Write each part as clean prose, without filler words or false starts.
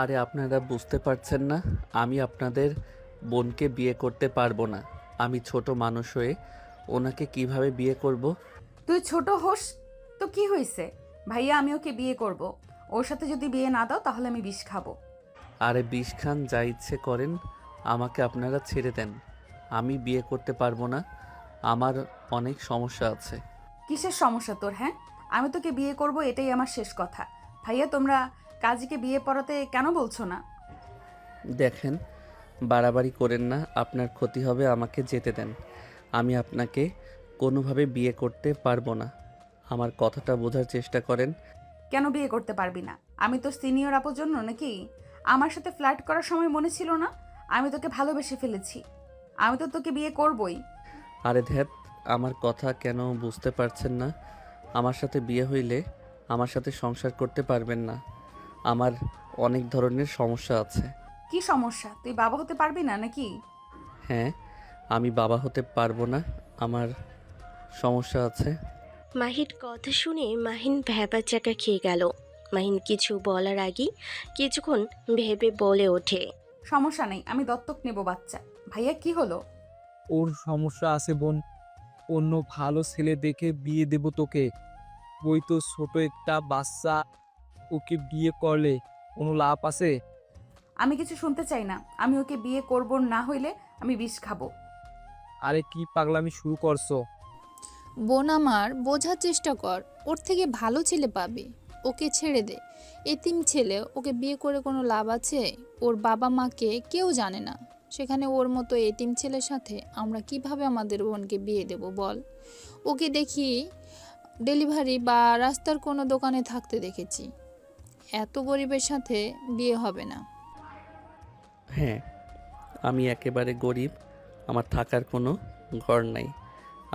আরে আপনারা বুঝতে পারছেন না, আমি আপনাদের বোনকে বিয়ে করতে পারবো না। আমি ছোট মানুষ হয়ে ওনাকে কিভাবে বিয়ে করব? তুই ছোট হোস তো কি হয়েছে? ভাইয়া, আমি ওকে বিয়ে করব। ওর সাথে যদি বিয়ে না দাও তাহলে আমি বিষ খাবো। আরে বিষ খান, যা ইচ্ছে করেন, আমাকে আপনারা ছেড়ে দেন। আমি বিয়ে করতে পারবো না, আমার অনেক সমস্যা আছে। কিসের সমস্যা তোর? হ্যাঁ, আমি তোকে বিয়ে করব, এটাই আমার শেষ কথা। ভাইয়া, তোমরা কাজীকে বিয়ে পড়াতে কেন বলছো না? দেখেন, বাড়াবাড়ি করেন না, আপনার ক্ষতি হবে, আমাকে যেতে দেন। আমি আপনাকে কোনোভাবে বিয়ে করতে পারবো না। আমার কথাটা বোঝার চেষ্টা করেন। কেন বিয়ে করতে পারবি না? আমি তোর সিনিয়র আপুর জন্য নাকি? আমার সাথে ফ্লার্ট করার সময় মনে ছিল না? আমি তোকে ভালোবেসে ফেলেছি। আমি তো তোকে বিয়ে করবই। আরে ধ্যাত, আমার কথা কেন বুঝতে পারছেন না? আমার সাথে বিয়ে হইলে আমার সাথে সংসার করতে পারবেন না। আমার অনেক ধরনের সমস্যা আছে। কি সমস্যা? তুই বাবা হতে পারবি না নাকি? হ্যাঁ, আমি বাবা হতে পারবো না, আমার সমস্যা আছে। মাহির কথা শুনে মাহিন ভ্যাবাচ্যাকা খেয়ে গেল। মাহিন কিছু বলার আগেই কিছুক্ষণ ভেবে বলে ওঠে। সমস্যা নেই, আমি দত্তক নেব বাচ্চা। ভাইয়া, কি হলো? ওর সমস্যা আছে বোন। অন্য ভালো ছেলে দেখে বিয়ে দেব তোকে। ওই তো ছোট একটা বাচ্চা, ওকে বিয়ে করলে কোনো লাভ আছে? আমি কিছু শুনতে চাই না। আমি ওকে বিয়ে করব, না হইলে আমি বিষ খাবো। আরে কি পাগলামি শুরু করছো? বোন আমার, বোঝার চেষ্টা কর। ওর থেকে ভালো ছেলে পাবি। ওকে ছেড়ে দে। এতিম ছেলে, ওকে বিয়ে করে কোনো লাভ আছে? ওর বাবা মাকে কেউ জানে না। সেখানে ওর মতো এতিম ছেলের সাথে আমরা কিভাবে আমাদের বোনকে বিয়ে দেব বল? ওকে দেখি ডেলিভারি বা রাস্তার কোনো দোকানে থাকতে দেখেছি। এত গরিবের সাথে বিয়ে হবে না। হ্যাঁ, আমি একেবারে গরিব, আমার থাকার কোনো ঘর নাই।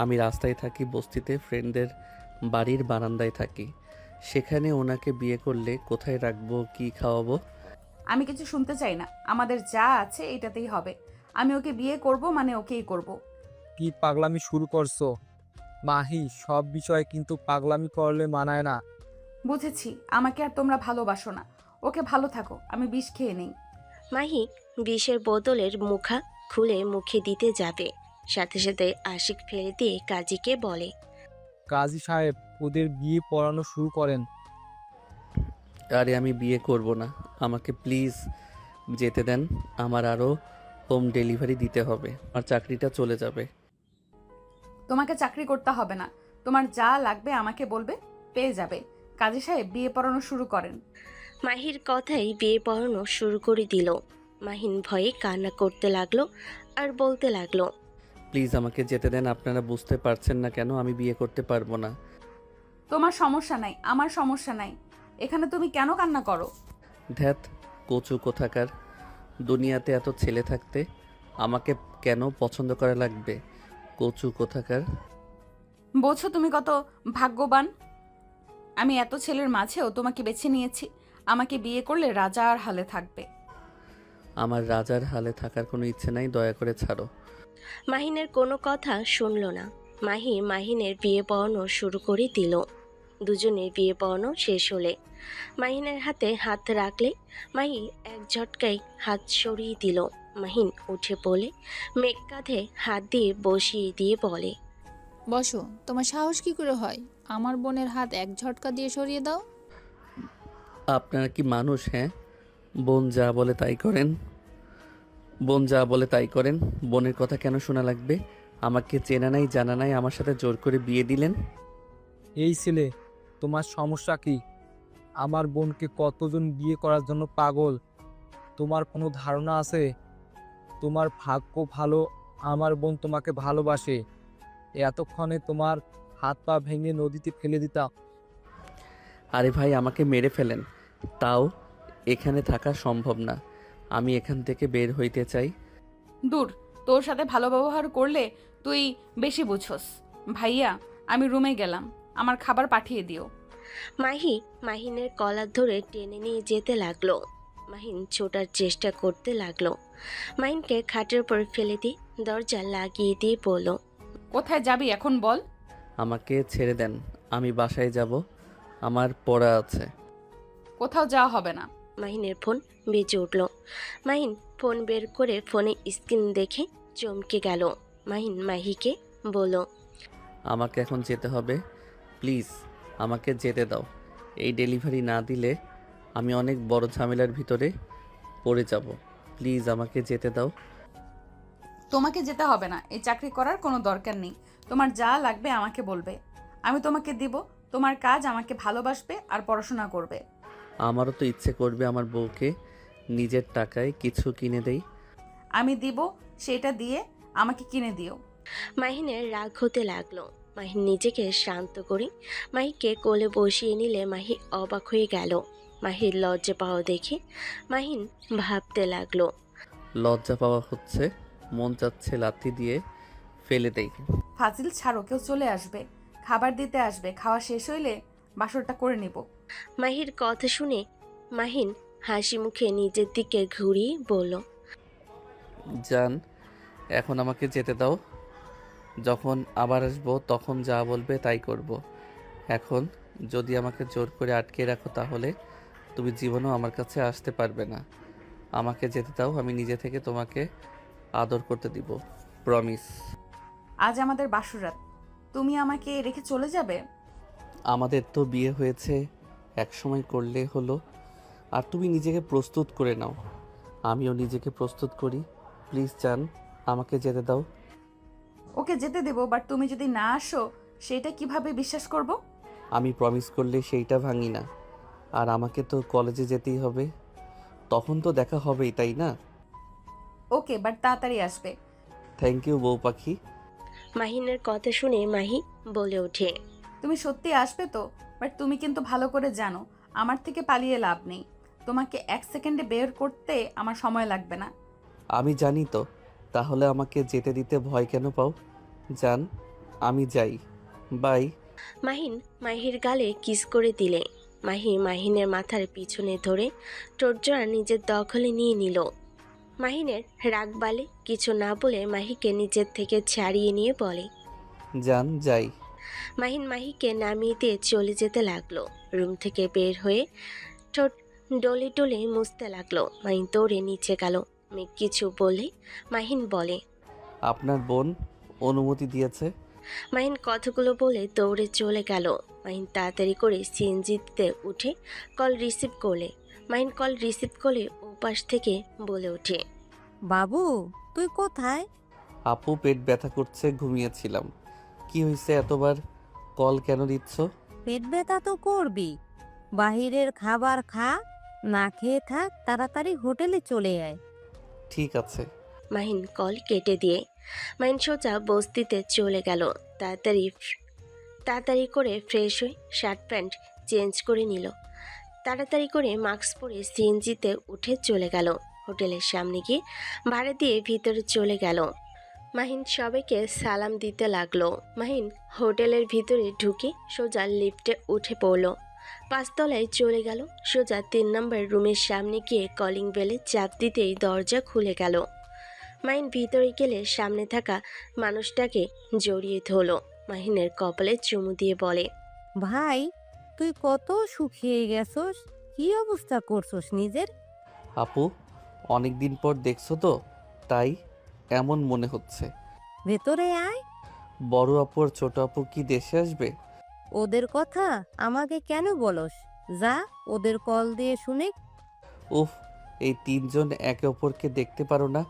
আমি রাস্তায় থাকি, বস্তিতে ফ্রেন্ডদের বাড়ির বারান্দায় থাকি। সেখানে ওনাকে বিয়ে করলে কোথায় রাখবো, কি খাওয়াবো? আমি কিছু শুনতে চাই না। আমাদের যা আছে এটাতেই হবে। আমি ওকে বিয়ে করব, মানে ওকেই করব। কি পাগলামি শুরু করছো? মাহি, সব বিষয়ে কিন্তু পাগলামি করলে মানায় না। বুঝেছি, আমাকে আর তোমরা ভালোবাসো না। ওকে, ভালো থাকো, আমি বিষ খেয়ে নেই। মাহি বিষের বোতলের মুখা খুলে মুখে দিতে যাবে, সাথে সাথে আশিক ফেলে দিয়ে কাজীকে বলে। কাজী সাহেব, ওদের বিয়ে পড়ানো শুরু করেন। আরে আমি বিয়ে করব না, আমাকে প্লিজ যেতে দেন। আমার আরও হোম ডেলিভারি দিতে হবে, আমার চাকরিটা চলে যাবে। তোমাকে চাকরি করতে হবে না। তোমার যা লাগবে আমাকে বলবে, পেয়ে যাবে। কাজী সাহেব, বিয়ে পড়ানো শুরু করেন। মাহির কথাই বিয়ে পড়ানো শুরু করে দিল। মাহিন ভয়ে কান্না করতে লাগলো আর বলতে লাগলো। প্লিজ আমাকে যেতে দেন, আপনারা বুঝতে পারছেন না কেন আমি বিয়ে করতে পারবো না। তোমার সমস্যা নাই, আমার সমস্যা নাই। এখানে তুমি কেন কান্না করো? ধ্যাত, কচু কোথাকার। দুনিয়াতে এত ছেলে থাকতে আমাকে কেন পছন্দ করা লাগবে? কচু কোথাকার। বোঝো তুমি কত ভাগ্যবান? আমি এত ছেলের মাঝেও তোমাকে বেছে নিয়েছি। আমাকে বিয়ে করলে রাজার হালে থাকবে। আমার রাজার হালে থাকার কোনো ইচ্ছে নাই, দয়া করে ছাড়ো। মাহিনের কোনো কথা শুনল না। মাহিনের বিয়ে পড়ানো শুরু করে দিল। দুজনের বিয়ে পড়ানো শেষ হলে মাহিনের হাতে হাত রাখলে মাহি এক ঝটকায় হাত সরিয়ে দিল। মাহিন উঠে পড়লে মেঘ কাঁধে হাত দিয়ে বসিয়ে দিয়ে বলে। বসো। তোমার সাহস কি করে হয় আমার বোনের হাত এক ঝটকা দিয়ে সরিয়ে দাও? আপনারা কি মানুষ? হ্যাঁ, বোন যা বলে তাই করেন। বোন যা বলে তাই করেন। বোনের কথা কেন শোনা লাগবে? আমাকে চেনা নাই জানা নাই, আমার সাথে জোর করে বিয়ে দিলেন। এই ছেলে, তোমার সমস্যা কি? আমার বোনকে কতজন বিয়ে করার জন্য পাগল, তোমার কোনো ধারণা আছে? তোমার ভাগ্য ভালো, আমার বোন তোমাকে ভালোবাসে। এতক্ষণে তোমার হাত পা ভেঙে নদীতে ফেলে দিতাম। আরে ভাই, আমাকে মেরে ফেলেন, তাও এখানে থাকা সম্ভব না। আমি এখান থেকে বের হইতে চাই। দূর, তোর সাথে ভালো ব্যবহার করলে তুই বেশি বুঝোস। ভাইয়া, আমি রুমে গেলাম, আমার খাবার পাঠিয়ে দিও। মাহিনের কলার ধরে টেনে নিয়ে যেতে লাগলো। মাহিন ছোটার চেষ্টা করতে লাগলো। মাহিনকে খাটের উপর ফেলে দিয়ে দরজা লাগিয়ে দিয়ে বলল। কোথায় যাবি এখন বল? আমাকে ছেড়ে দেন, আমি বাসায় যাব, আমার পড়া আছে। কোথাও যাওয়া হবে না। মাহিনের ফোন বেজে উঠল। মাহিন ফোন বের করে ফোনে স্ক্রিন দেখে চমকে গেল। মাহিন মাহিকে বলল, আমাকে এখন যেতে হবে, প্লিজ আমাকে যেতে দাও। এই ডেলিভারি না দিলে আমি অনেক বড় ঝামেলার ভিতরে পড়ে যাব। প্লিজ আমাকে যেতে দাও। তোমাকে যেতে হবে না, এই চাকরি করার কোনো দরকার নেই। তোমার যা লাগবে আমাকে বলবে, আমি তোমাকে দিব। তোমার কাজ আমাকে ভালোবাসবে আর পড়াশোনা করবে। আমারও তো ইচ্ছে করবে আমার বউকে নিজের টাকায় কিছু কিনে দেই। আমি দিব, সেটা দিয়ে আমাকে কিনে দিও। মাহিনের রাগ হতে লাগলো। মাহিন নিজেকে শান্ত করে মাহিকে কোলে বসিয়ে নিলে মাহি অবাক হয়ে গেল। মাহির লজ্জা পাওয়া দেখে মাহিন ভাবতে লাগলো। লজ্জা পাওয়া হচ্ছে, মন চাচ্ছে লাথি দিয়ে ফেলে দেই। ফাজিল ছাড়ো, কেউ চলে আসবে, খাবার দিতে আসবে। খাওয়া শেষ হইলে বাসরটা করে নিব। মাহির কথা শুনে মাহিন হাসি মুখে নিজের দিকে ঘুরিয়ে বলল, জান, এখন আমাকে যেতে দাও। যখন আবার আসবো তখন যা বলবে তাই করব। এখন যদি আমাকে জোর করে আটকে রাখো তাহলে তুমি জীবনেও আমার কাছে আসতে পারবে না। আমাকে যেতে দাও, আমি নিজে থেকে তোমাকে আদর করতে দিব, প্রমিস। আজ আমাদের বাসরাত, তুমি আমাকে রেখে চলে যাবে? আমাদের তো বিয়ে হয়েছে, একসময় করলে হলো। আর তুমি নিজেকে প্রস্তুত করে নাও, আমিও নিজেকে প্রস্তুত করি। প্লিজ জান, আমাকে যেতে দাও। ওকে যেতে দেবো, বাট তুমি যদি না আসো সেটা কিভাবে বিশ্বাস করব? আমি প্রমিস করলে সেইটা ভাঙি না। আর আমাকে তো কলেজে যেতেই হবে, তখন তো দেখা হবেই, তাই না? ওকে, বাট তাড়াতাড়ি আসবে। থ্যাংক ইউ বউ পাখি। মাহিনের কথা শুনে মাহি বলে ওঠে, তুমি সত্যি আসবে তো? বাট তুমি কিন্তু ভালো করে জানো আমার থেকে পালিয়ে লাভ নেই। তোমাকে 1 সেকেন্ডে বের করতে আমার সময় লাগবে না। আমি জানি তো, তাহলে আমাকে যেতে দিতে ভয় কেন পাও? জান, আমি যাই, বাই। মাহিন মাহির গালে কিস করে দিলে। মাহি মাহিনের মাথার পিছনে ধরে টোটজোড়া নিজের দখলে নিয়ে নিল। মাহিনের রাগ বালে কিছু না বলে মাহিকে নিজের থেকে ছাড়িয়ে নিয়ে বলে, জান, যাই। মাহিন মাহিকে নামিয়ে দিয়ে চলে যেতে লাগলো। রুম থেকে বের হয়ে ঠোঁট ডলে ডলে মুছতে লাগলো। মাহিন দৌড়ে নিচে গেল। মেঘ কিছু বলে মাহিন বলে, আপনার বোন অনুমতি দিয়েছে। মাহিন কথাগুলো বলে দৌড়ে চলে গেল। মাহিন তাড়াতাড়ি করে সিএনজিতে উঠে কল রিসিভ করলে। মাহিন কল রিসিভ করলে ওপাশ থেকে বলে ওঠে, বাবু, তুই কোথায়? আপু পেট ব্যথা করছে, ঘুমিয়েছিলাম। কি হয়েছে, এতবার কল কেন দিচ্ছ? পেট ব্যথা তো করবি। বাহিরের খাবার খা, না খেয়ে থাক, তাড়াতাড়ি হোটেলে চলে আয়। ঠিক আছে। মাহিন কল কেটে দিয়ে মাহিন সোজা বস্তিতে চলে গেল। তাড়াতাড়ি করে ফ্রেশ হয়ে শার্ট প্যান্ট চেঞ্জ করে নিল। তাড়াতাড়ি করে মাস্ক পরে সিএনজিতে উঠে চলে গেল। হোটেলের সামনে গিয়ে ভাড়া দিয়ে ভিতরে চলে গেল। মাহিন সবাইকে সালাম দিতে লাগলো। মাহিন হোটেলের ভিতরে ঢুকে সোজা লিফটে উঠে পড়ল। 5 তলায় চলে গেল। সোজা 3 নম্বর রুমের সামনে গিয়ে কলিং বেলে চাপ দিতেই দরজা খুলে গেল। মাহিন ভিতরে গেলে সামনে থাকা মানুষটাকে জড়িয়ে ধরল। মাহিনের কপালে চুমু দিয়ে বলে, ভাই, তুই কত শুকিয়ে গেছস, কি অবস্থা করছস নিজের? আপু, অনেক দিন পর দেখছো তো, তাই এমন মনে হচ্ছে। ভেতরে আয়। বড় আপু আর ছোট আপু কি দেশে আসবে? ওদের কথা আমাকে কেন বলস? যা, ওদের কল দিয়ে শুনে। উফ, এই 3 জন একে অপরকে দেখতে পারো না,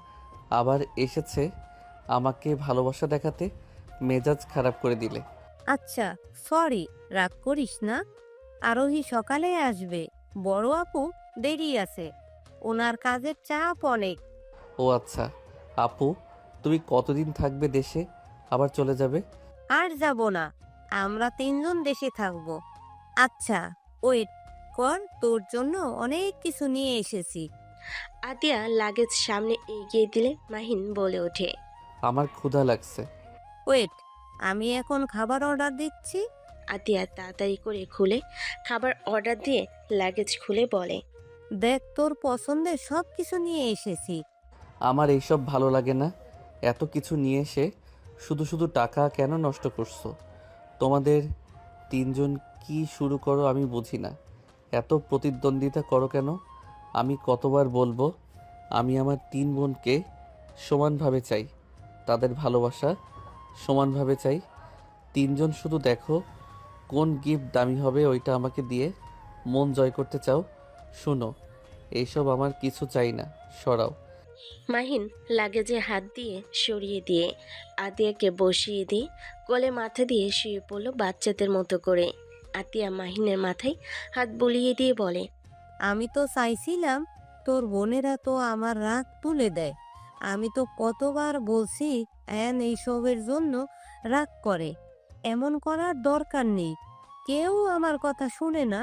আবার এসেছে আমাকে ভালোবাসা দেখাতে। মেজাজ খারাপ করে দিলে। আচ্ছা, সরি, রাগ করিস না। আরোহী সকালে আসবে, বড় আপু দেরি আছে, ওনার কাজের চাপ অনেক। ও আচ্ছা। আপু, তুমি কতদিন থাকবে দেশে, আবার চলে যাবে? আর যাব না, আমরা 3 জন দেশে থাকব। আচ্ছা, ওয়েট কর, তোর জন্য অনেক কিছু নিয়ে এসেছি। আতিয়া লাগেজ সামনে এগিয়ে দিলে মাহিন বলে ওঠে, আমার ক্ষুধা লাগছে। ওয়েট, আমি এখন খাবার অর্ডার দিচ্ছি। আতিয়া তাড়াতাড়ি করে খুলে খাবার অর্ডার দিয়ে লাগেজ খুলে বলে, দেখ, তোর পছন্দের সব কিছু নিয়ে এসেছি। আমার এইসব ভালো লাগে না। এত কিছু নিয়ে এসে শুধু শুধু টাকা কেন নষ্ট করছো? তোমাদের 3 জন কি শুরু করো আমি বুঝি না। এত প্রতিদ্বন্দ্বিতা করো কেন? আমি কতবার বলবো, আমি আমার 3 বোনকে সমানভাবে চাই, তাদের ভালোবাসা সমানভাবে চাই। 3জন শুধু দেখো কোন গিফট দামি হবে ওইটা আমাকে দিয়ে মন জয় করতে চাও। শুনো, এইসব আমার কিছু চাই না, সরাও। মাহিন লাগেজে হাত দিয়ে সরিয়ে দিয়ে আতিয়াকে বসিয়ে দিয়ে কোলে মাথা দিয়ে শুয়ে পড়ল বাচ্চাদের মতো করে। আতিয়া মাহিনের মাথায় হাত বুলিয়ে দিয়ে বলে, আমি তো চাইছিলাম তোর বোনেরা তো আমার রাগ তুলে দেয়। আমি তো কতবার বলছি এইসবের জন্য রাগ করে। এমন করার দরকার নেই। কেউ আমার কথা শুনে না।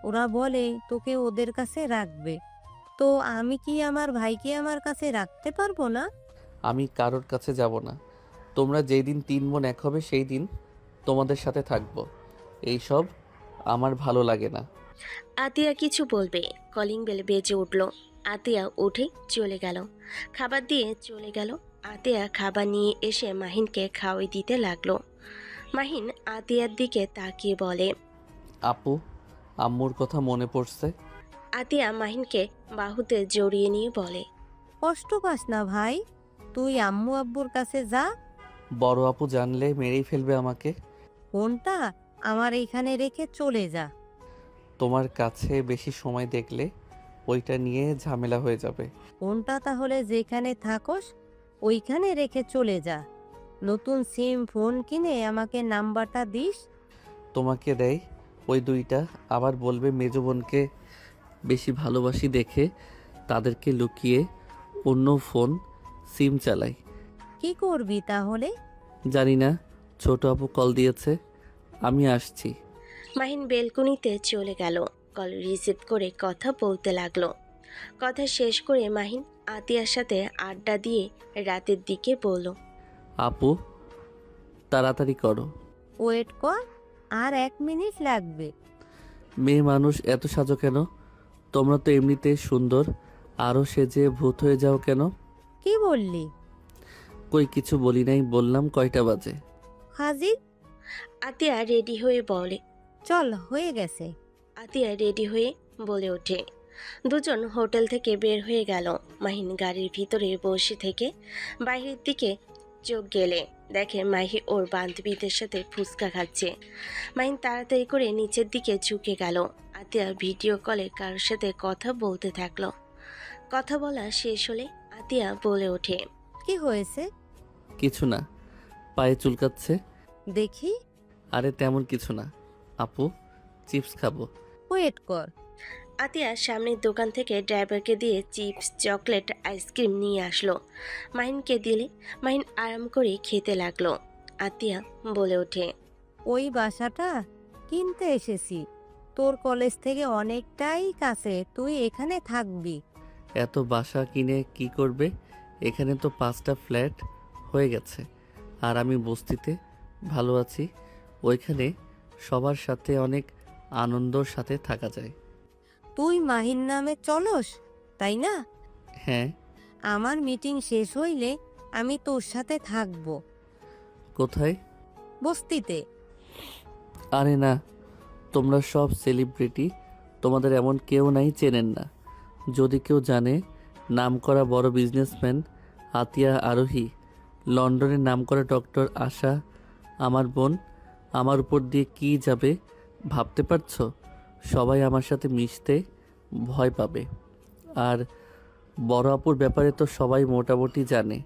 ওরা বলে তোকে ওদের কাছে রাখবে। তো আমি কি আমার ভাইকে আমার কাছে রাখতে পারবো না? আমি কারোর কাছে যাব না। তোমরা যেই দিন 3 বোন এক হবে সেই দিন তোমাদের সাথে থাকবো। এইসব আমার ভালো লাগে না। আতিয়া কিছু বলবে, কলিং বেল বেজে উঠল। আতিয়া উঠে চলে গেল, খাবার দিয়ে চলে গেল। আতিয়া খাবার নিয়ে এসে মাহিনকে খাওয়াই দিতে লাগলো। মাহিন আতিয়ার দিকে তাকিয়ে বলে, আপু, আম্মুর কথা মনে পড়ছে? আতিয়া মাহিনকে বাহুতে জড়িয়ে নিয়ে বলে, কষ্ট পাস না ভাই, তুই আম্মু আব্বুর কাছে যা। বড় আপু জানলে মেরেই ফেলবে আমাকে। ফোনটা আমার এইখানে রেখে চলে যা। তোমার কাছে বেশি সময় দেখলে ওইটা নিয়ে ঝামেলা হয়ে যাবে। ফোনটা তাহলে যেখানে থাকস ওইখানে রেখে চলে যা। নতুন সিম ফোন কিনে আমাকে নাম্বারটা দিস। তোমাকে দেয় ওই 2টা, আবার বলবে মেজো বোনকে বেশি ভালোবাসি দেখে তাদেরকে লুকিয়ে অন্য ফোন সিম চালাই। কি করবি তাহলে? জানি না, ছোট আপু কল দিয়েছে, আমি আসছি। মাহিন বেলকুনিতে চলে গেল। কল রিসিভ করে কথা বলতে লাগলো। কথা শেষ করে মাহিন আতিয়ার সাথে আড্ডা দিয়ে রাতের দিকে বলল, আপু, তাড়াতাড়ি করো। ওয়েট কর, আর 1 মিনিট লাগবে। মেয়ে মানুষ এত সাজো কেন? তোমরা তো এমনিতেই সুন্দর, আরও সেজে ভূত হয়ে যাও কেন? কি বললি? কই কিছু বলি নাই, বললাম কয়টা বাজে। হাজির। আতিয়া রেডি হয়ে বলে, চল, হয়ে গেছে। আতিয়া রেডি হয়ে বলে ওঠে। দুজন হোটেল থেকে বের হয়ে গেল। মাহিন গাড়ির ভিতরে বসে থেকে বাইরের দিকে চোখ গেলে দেখে মাহি ওর বান্ধবীদের সাথে ফুচকা খাচ্ছে। মাহিন তাড়াতাড়ি করে নিচের দিকে ঝুঁকে গেল। আতিয়া ভিডিও কলে কারোর সাথে কথা বলতে থাকলো। কথা বলা শেষ হলে আতিয়া বলে ওঠে, কি হয়েছে? কিছু না, পায়ে চুলকাচ্ছে। দেখি। আরে তেমন কিছু না আপু, চিপস খাবো। ওয়েট কর। আতিয়া সামনের দোকান থেকে ড্রাইভারকে দিয়ে চিপস, চকলেট, আইসক্রিম নিয়ে আসলো। মাহিনকে দিলে মাহিন আরাম করে খেতে লাগলো। আতিয়া বলে ওঠে, ওই বাসাটা কিনতে এসেছি। তোর কলেজ থেকে অনেকটাই কাছে, তুই এখানে থাকবি। এত বাসা কিনে কি করবে? এখানে তো 5টা ফ্ল্যাট হয়ে গেছে, আর আমি বস্তিতে ভালো আছি। ওইখানে সবার সাথে অনেক আনন্দর সাথে থাকা যায়। তুই মাহিন নামে চলস, তাই না? হ্যাঁ। আমার মিটিং শেষ হইলে আমি তোর সাথে থাকবো। কোথায়? বস্তিতে। আরে না, তোমরা সব সেলিব্রিটি, তোমাদের এমন কেউ নাই চেনেন না। যদি কেউ জানে, নামকরা বড় বিজনেসম্যান আতিয়া আরোহী, লন্ডনের নামকরা ডক্টর আশা আমার বোন, আমার উপর দিয়ে কি যাবে ভাবতে পারছো? সবাই আমার সাথে মিশতে ভয় পাবে। আর বড় আপুর ব্যাপারে তো সবাই মোটামুটি জানে।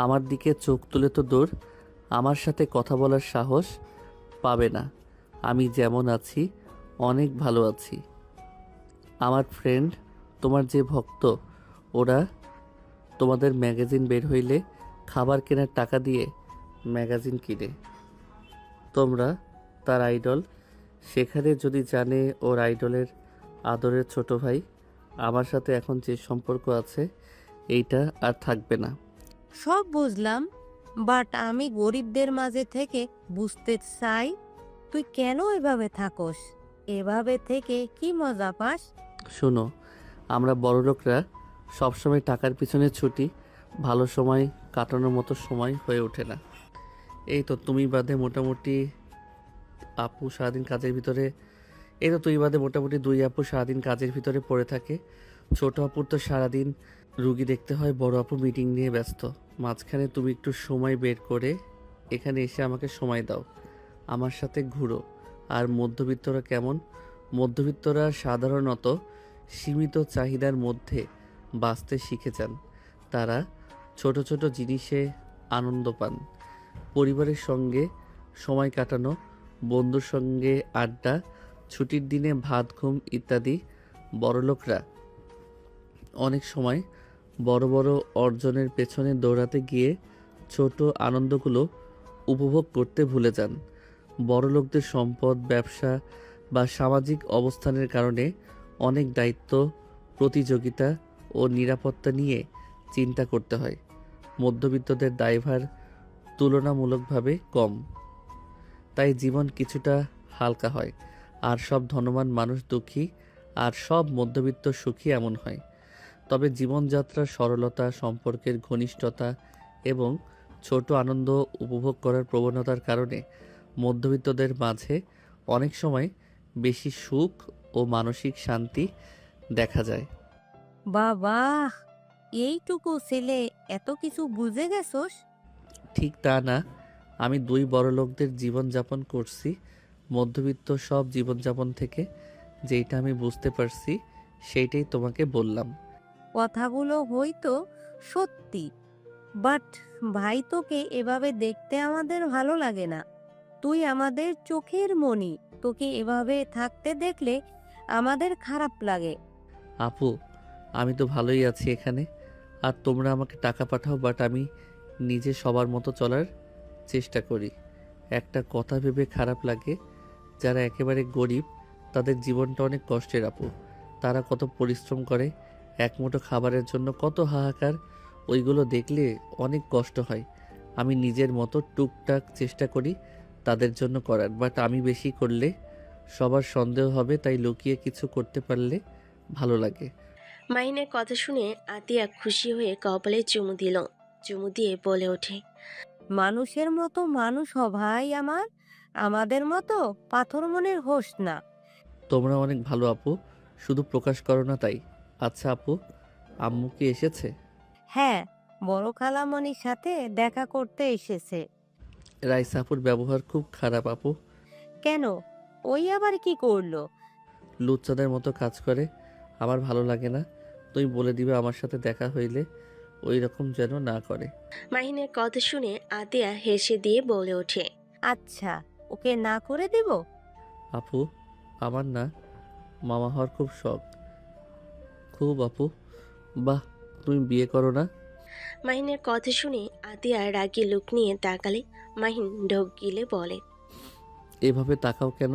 আমার দিকে চোখ তুলে তো দূর, আমার সাথে কথা বলার সাহস পাবে না। আমি যেমন আছি অনেক ভালো আছি। আমার ফ্রেন্ড, তোমার যে ভক্ত, ওরা তোমাদের ম্যাগাজিন বের হইলে খাবার কেনার টাকা দিয়ে ম্যাগাজিন কিনে। তোমরা তার আইডল। সেখানে যদি জানে ওর আইডলের আদরের ছোট ভাই আমার সাথে এখন যে সম্পর্ক আছে, এইটা আর থাকবে না। সব বুঝলাম, বাট আমি গরিবদের মাঝে থেকে বুঝতে চাই তুই কেন এভাবে থাকস। এভাবে থেকে কি মজা পাস? শোনো, আমরা বড়লোকরা সবসময় টাকার পিছনে ছুটি, ভালো সময় কাটানোর মতো সময় হয়ে ওঠে না। এই তো তুমি বাদে মোটামুটি আপু সারাদিন কাজের ভিতরে, এই তো তুই বাদে মোটামুটি 2 আপু সারাদিন কাজের ভিতরে পড়ে থাকে। ছোট আপুর তো সারাদিন রুগী দেখতে হয়, বড় আপু মিটিং নিয়ে ব্যস্ত। মাঝখানে তুমি একটু সময় বের করে এখানে এসে আমাকে সময় দাও, আমার সাথে ঘুরো। আর মধ্যবিত্তরা কেমন? মধ্যবিত্তরা সাধারণত সীমিত চাহিদার মধ্যে বাঁচতে শিখে যান। তারা ছোট ছোট জিনিসে আনন্দ পান। পরিবারের সঙ্গে সময় কাটানো, বন্ধুর সঙ্গে আড্ডা, ছুটির দিনে ভাত ঘুম ইত্যাদি। বড়লোকরা অনেক সময় বড় বড় অর্জনের পেছনে দৌড়াতে গিয়ে ছোট আনন্দগুলো উপভোগ করতে ভুলে যান। বড়লোকদের সম্পদ, ব্যবসা বা সামাজিক অবস্থানের কারণে অনেক দায়িত্ব, প্রতিযোগিতা ও নিরাপত্তা নিয়ে চিন্তা করতে হয়। মধ্যবিত্তদের দায়ভার তুলনামূলকভাবে কম, তাই জীবন কিছুটা হালকা হয়। আর সব ধনবান মানুষ দুঃখী, আর সব মধ্যবিত্ত সুখী, এমন হয়। তবে জীবনযাত্রার সরলতা, সম্পর্কের ঘনিষ্ঠতা এবং ছোট আনন্দ উপভোগ করার প্রবণতার কারণে মধ্যবিত্তদের মাঝে অনেক সময় বেশি সুখ ও মানসিক শান্তি দেখা যায়। বাবা, এইটুকু ছেলে এত কিছু বুঝে গেছোস? ঠিক তা না, আমি দুই বড়লোকদের জীবনযাপন করছি। মধ্যবিত্ত সব জীবনযাপন থেকে যেইটা আমি বুঝতে পারছি সেইটাই তোমাকে বললাম। কথাগুলো হয়তো সত্যি, বাট ভাই, তোকে এভাবে দেখতে আমাদের ভালো লাগে না। তুই আমাদের চোখের মণি, তোকে এভাবে থাকতে দেখলে আমাদের খারাপ লাগে। আপু, আমি তো ভালোই আছি এখানে। আর তোমরা আমাকে টাকা পাঠাও, বাট আমি নিজে সবার মতো চলার চেষ্টা করি। একটা কথা ভেবে খারাপ লাগে, যারা একেবারে গরিব তাদের জীবনটা অনেক কষ্টের আপু। তারা কত পরিশ্রম করে, এক মুঠো খাবারের জন্য কত হাহাকার, ওইগুলো দেখলে অনেক কষ্ট হয়। আমি নিজের মতো টুকটাক চেষ্টা করি তাদের জন্য করার, বাট আমি বেশি করলে সবার সন্দেহ হবে, তাই লুকিয়ে কিছু করতে পারলে ভালো লাগে। মাহিনের কথা শুনে আতিয়া খুশি হয়ে কপালে চুমু দিল। চুমু দিয়ে বলে ওঠে, মানুষের মতো মানুষ হ ভাই আমার, আমাদের মতো পাথর মনের হোস না। তোমরা অনেক ভালো আপু, শুধু প্রকাশ করো না তাই। আচ্ছা আপু, আম্মু কি এসেছে? হ্যাঁ, বড় খালামণির সাথে দেখা করতে এসেছে। রাইসা আপুর ব্যবহার খুব খারাপ আপু। কেন? ওই আবার কি করলো? লুচ্চাদের মতো কাজ করে, আমার ভালো লাগে না। তুমি বলে দিবে আমার সাথে দেখা হইলে ওই রকম যেন না করে। মাহিনের কথা শুনে আতিয়া হেসে দিয়ে বলে ওঠে, আচ্ছা, ওকে না করে দেব? আপু, আমার না মামা হওয়ার খুব শখ। খুব আপু। বাহ, তুমি বিয়ে করো না? মাহিনের কথা শুনে আতিয়া রাগী লুক নিয়ে তাকালে মাহিন ঢোক গিলে বলে, এভাবে তাকাও কেন?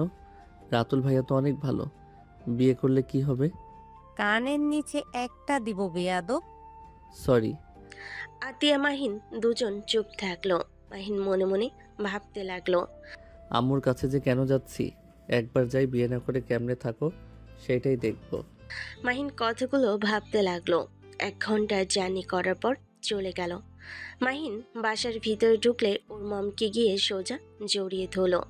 রাতুল ভাইয়া তো অনেক ভালো, বিয়ে করলে কি হবে? কানের নিচে একটা দিব বেয়াদব। সরি। আতিয়া মাহিন দুজন চুপ থাকলো। মাহিন মনে মনে ভাবতে লাগলো, আম্মুর কাছে যে কেন যাচ্ছি, একবার যাই, বিয়ে না করে কেমনে থাকো সেটাই দেখবো। মাহিন কথাগুলো ভাবতে লাগলো। 1 ঘন্টা জার্নি করার পর চলে গেল। মাহিন বাসার ভিতরে ঢুকলে ওর মমকে গিয়ে সোজা জড়িয়ে ধরলো।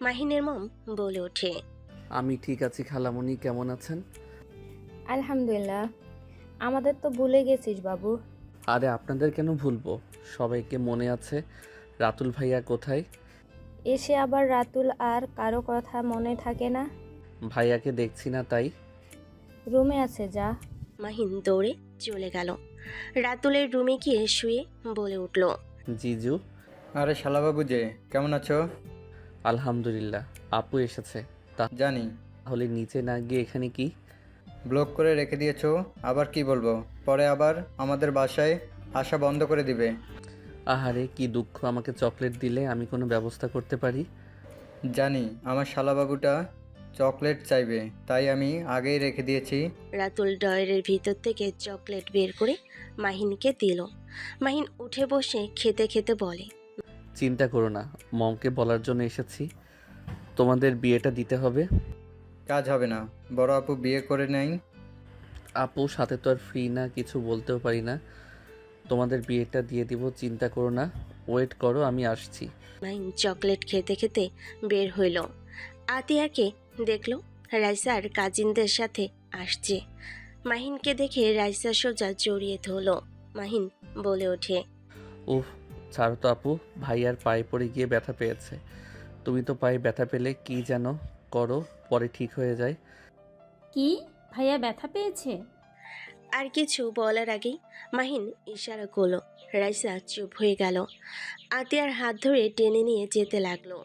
মাহিনের মম বলে ওঠে, আমি ঠিক আছি খালামণি, কেমন আছেন? আলহামদুলিল্লাহ। আমাদের তো ভুলে গেছিস বাবু। আরে আপনাদের কেন ভুলবো, সবাইকে মনে আছে। রাতুল ভাইয়া কোথায়? এসে আবার রাতুল আর কারো কথা মনে থাকে না। ভাইয়াকে দেখছি না তাই। রুমে আছে, যা। মাহিন দৌড়ে চলে গেল। রাতুলের রুমে গিয়ে শুয়ে বলে উঠল, জিজু। আরে শালাবাবু যে, কেমন আছো? আলহামদুলিল্লাহ। আপু এসেছে? জানি। তাহলে নিচে না গিয়ে এখানে কি? ব্লক করে রেখে দিয়েছো, আবার কি বলবো? পরে আবার আমাদের বাসায় আসা বন্ধ করে দিবে। আহারে কি দুঃখ, আমাকে চকলেট দিলে আমি কোনো ব্যবস্থা করতে পারি। জানি আমার শালাবাবুটা চকলেট চাইবে, তাই আমি আগেই রেখে দিয়েছি। রাতুল ডয়ারের ভিতর থেকে চকলেট বের করে মাহিনকে দিল। মাহিন উঠে বসে খেতে খেতে বলে, চিন্তা করো না, মমকে বলার জন্য এসেছি, তোমাদের বিয়েটা দিতে হবে। কাজ হবে না, বড় আপু বিয়ে করে নেই। আপু সাথে তো আর ফ্রি না, কিছু বলতেও পারি না। তোমাদের বিয়েটা দিয়ে দিব, চিন্তা করো না। ওয়েট করো, আমি আসছি। মাহিন চকলেট খেতে খেতে বের হইল। আতিয়াকে দেখলো রাইসার কাজিনদের সাথে আসছে। মাহিনকে দেখে রাইসা সোজা জড়িয়ে ধরল। মাহিন বলে ওঠে, উফ, ছাড়ো তো আপু, ভাইয়ার পায়ে পড়ে গিয়ে ব্যথা পেয়েছে। তুমি তো পায়ে ব্যথা পেলে কি যেন করো, পরে ঠিক হয়ে যায়। কি? ভাইয়া ব্যথা পেয়েছে? আর কিছু বলার আগেই মাহিন ইশারা করলো। রাইসা চুপ হয়ে গেল। আতিয়ার হাত ধরে টেনে নিয়ে যেতে লাগলো।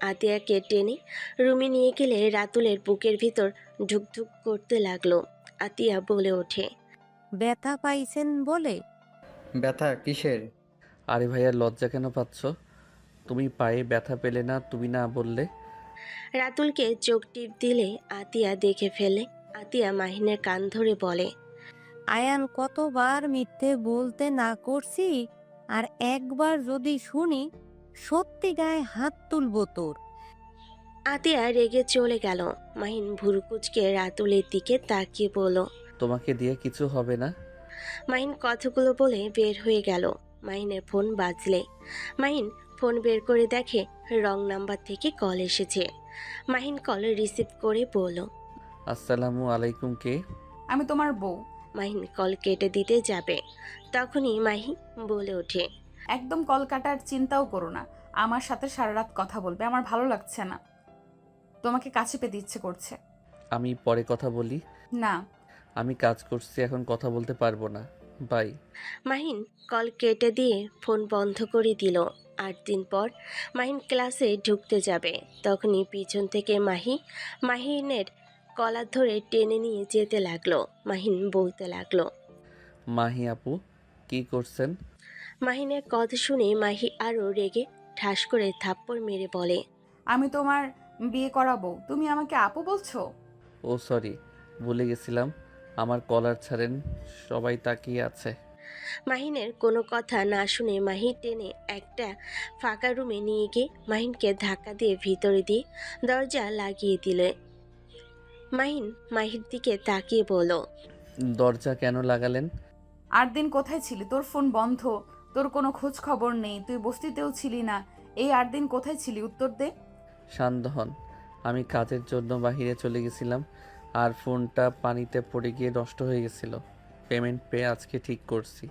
আতিয়াকে টেনে রুমে নিয়ে গেলে রাতুলের বুকের ভিতর ঢুকঢুক করতে লাগলো। আতিয়া বলে ওঠে, ব্যথা পাইছেন বলে? ব্যথা কিসের? আরে ভাইয়া, লজ্জা কেন পাচ্ছ? তুমি পায়ে ব্যথা পেলে না, তুমি না বললে? রাতুলকে চোখ টিপ দিলে আতিয়া দেখে ফেলে। আতিয়া মাহিনের কান ধরে বলে, আয়ান, কতবার মিথ্যে বলতে না করছি, আর একবার যদি শুনি সত্যি গায়ে হাত তুলবো তোর। আতিয়া রেগে চলে গেল। মাহিন ভুরু কুচকে রাতুলের দিকে তাকিয়ে বলল, তোমাকে দিয়ে কিছু হবে না। মাহিন কথাগুলো বলে বের হয়ে গেল। মাহিনের ফোন বাজলে মাহিন ফোন বের করে দেখে রং নাম্বার থেকে কল এসেছে। মাহিন কল রিসিভ করে বলল, আসসালামু আলাইকুম, কে? আমি তোমার বউ। মাহিন কল কেটে দিতে যাবে, তখনই মাহি বলে ওঠে, একদম কল কাটার চিন্তাও করো না। আমার সাথে সারা রাত কথা বলবে, আমার ভালো লাগছে না। তোমাকে কাছে পেতে ইচ্ছে করছে। আমি পরে কথা বলি। না। আমি কাজ করছি, এখন কথা বলতে পারবো না। বাই। মাহিন কল কেটে দিয়ে ফোন বন্ধ করে দিল। 8 দিন পর মাহিন ক্লাসে ঢুকতে যাবে, তখনই পিছন থেকে মাহিনের কলার ধরে টেনে নিয়ে যেতে লাগলো। মাহিন বলতে লাগলো, মাহি আপু, কি করছেন? মাহিনের কথা শুনে মাহি আরও রেগে ঠাস করে থাপ্পড় মেরে বলে, আমি তোমার বিয়ে করাবো, তুমি আমাকে আপু বলছো? ও সরি, ভুলে গেছিলাম। আমার কলার ছাড়েন, সবাই তাকিয়ে আছে। মাহিনের কোনো কথা না শুনে মাহি টেনে একটা ফাঁকা রুমে নিয়ে গিয়ে মাহিনকে ধাক্কা দিয়ে ভিতরে দিয়ে দরজা লাগিয়ে দিলে। মাহিন মাহির দিকে তাকিয়ে বলল, দরজা কেন লাগালেন? 8 দিন কোথায় ছিলি? তোর ফোন বন্ধ, তোর কোনো খোঁজ খবর নেই, তুই বস্তিতেও ছিলি না। এই 8 দিন কোথায় ছিলি? উত্তর দে। শান্ত হন। আমি কাজের জন্য বাইরে চলে গেছিলাম, আর ফোনটা পানিতে পড়ে গিয়ে নষ্ট হয়ে গেছিল। পেমেন্ট পেয়ে আজকে ঠিক করছি।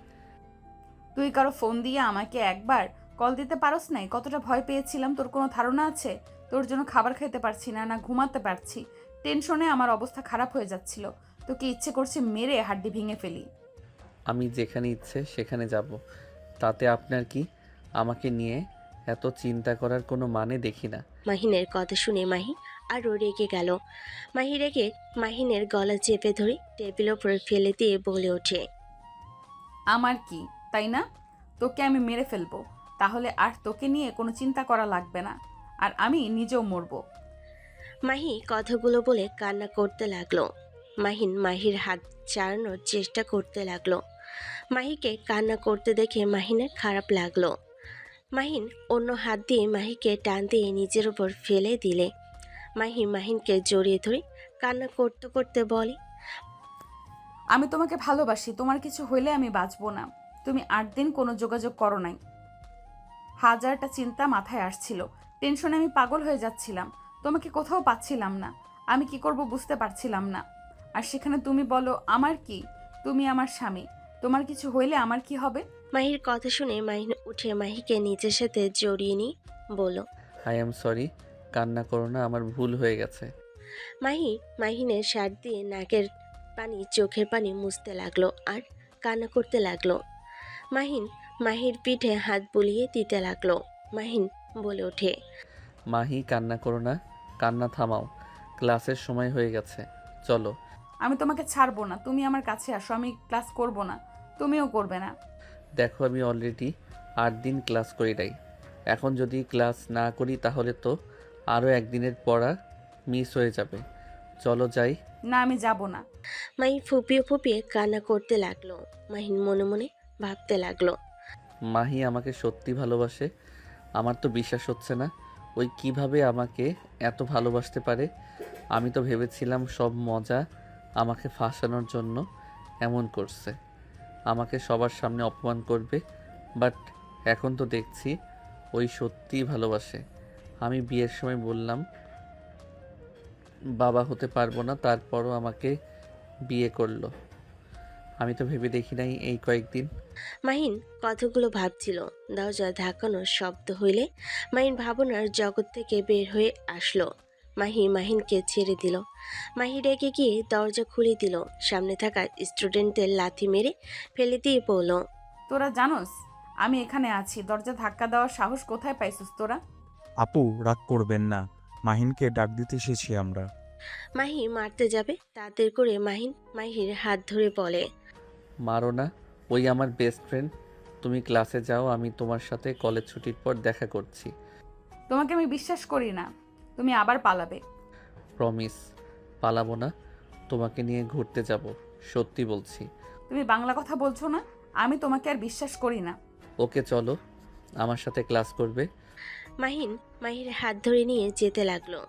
তুই কারো ফোন দিয়ে আমাকে একবার কল দিতে পারস নাই? কতটা ভয় পেয়েছিলাম তোর কোনো ধারণা আছে? তোর জন্য খাবার খেতে পারছি না, না ঘুমাতে পারছি। টেনশনে আমার অবস্থা খারাপ হয়ে যাচ্ছিল। তোকে ইচ্ছে করছে মেরে হাড্ডি ভেঙে ফেলি। আমি যেখানে ইচ্ছে সেখানে যাব, তাতে আপনার কি? আমাকে নিয়ে এত চিন্তা করার কোনো মানে দেখি না। মাহিনের কথা শুনে মাহি আরও রেগে গেল। মাহি রেগে মাহিনের গলা চেপে ধরে টেবিল ওপরে ফেলে দিয়ে বলে ওঠে, আমার কি, তাই না? তোকে আমি মেরে ফেলবো, তাহলে আর তোকে নিয়ে কোনো চিন্তা করা লাগবে না, আর আমি নিজেও মরবো। মাহি কথাগুলো বলে কান্না করতে লাগলো। মাহিন মাহির হাত ছাড়ানোর চেষ্টা করতে লাগলো। মাহিকে কান্না করতে দেখে মাহিনের খারাপ লাগলো। মাহিন অন্য হাত দিয়ে মাহিকে টান দিয়ে নিজের উপর ফেলে দিলে। মাহি মাহিনকে জড়িয়ে ধরে কান্না করতে করতে বলে, আমি তোমাকে ভালোবাসি, তোমার কিছু হইলে আমি বাঁচবো না। তুমি 8 দিন কোনো যোগাযোগ করো নাই। হাজারটা চিন্তা মাথায় আসছিল, টেনশনে আমি পাগল হয়ে যাচ্ছিলাম। তোমাকে কোথাও পাচ্ছিলাম না, আমি কি করব বুঝতে পারছিলাম না। আর সেখানে তুমি বলো আমার কি? তুমি আমার স্বামী, তোমার কিছু হইলে আমার কি হবে? মাহির কথা শুনে মাহিন উঠে মাহিকে নিজের সাথে জড়িয়ে নিয়ে বলল, আই এম সরি, কান্না করো না, আমার ভুল হয়ে গেছে। মাহি মাহিনের শার্ট দিয়ে নাকের পানি চোখের পানি মুছতে লাগলো আর কান্না করতে লাগলো। মাহিন মাহির পিঠে হাত বুলিয়ে দিতে লাগলো। মাহিন বলে ওঠে, মাহি, কান্না করো না, কান্না থামাও। ক্লাসের সময় হয়ে গেছে, চলো। আমি তোমাকে ছাড়বো না, তুমি আমার কাছে আসো। আমি ক্লাস করব না, তুমিও করবে না। দেখো, আমি অলরেডি 8 দিন ক্লাস করি নাই। এখন যদি ক্লাস না করি তাহলে তো আরও একদিনের পড়া মিস হয়ে যাবে। চলো যাই। না, আমি যাব না। মাহি ফুপিয়ে ফুপিয়ে কান্না করতে লাগলো। মাহিন মনে মনে ভাবতে লাগলো, মাহি আমাকে সত্যি ভালোবাসে? আমার তো বিশ্বাস হচ্ছে না। ওই কিভাবে আমাকে এত ভালোবাসতে পারে? আমি তো ভেবেছিলাম সব মজা আমাকে ফাঁসানোর জন্য এমন করছে, আমাকে সবার সামনে অপমান করবে। বাট এখন তো দেখছি ওই সত্যিই ভালোবাসে। আমি বিয়ের সময় বললাম বাবা হতে পারবো না, তারপরও আমাকে বিয়ে করলো। আমি তো ভেবে দেখি নাই এই কয়েকদিন। মাহিন কতগুলো ভাবছিল। দরজা ধাক্কানোর শব্দ হইলে মাহিন ভাবনার জগৎ থেকে বের হয়ে আসলো। মাহিনকে ছেড়ে দিল। মাহি রেগে গিয়ে দরজা খুলে দিল। সামনে থাকা স্টুডেন্টদের লাথি মেরে ফেলে দিয়ে বলল, তোরা জানোস আমি এখানে আছি, দরজা ধাক্কা দেওয়ার সাহস কোথায় পাইছিস তোরা? আপু রাগ করবেন না, মাহিনকে ডাক দিতে এসেছি আমরা। মাহি মারতে যাবে তাদের করে মাহির হাত ধরে বলে, মারো না, ওই আমার বেস্ট ফ্রেন্ড। তুমি ক্লাসে যাও, আমি তোমার সাথে কলেজ ছুটির পর দেখা করছি। তোমাকে আমি বিশ্বাস করি না, তুমি আবার পালাবে। প্রমিস, পালাবো না। তোমাকে নিয়ে ঘুরতে যাব, সত্যি বলছি। তুমি বাংলা কথা বলছো না, আমি তোমাকে আর বিশ্বাস করি না। ওকে চলো, আমার সাথে ক্লাস করবে। মাহির হাত ধরে নিয়ে যেতে লাগলো।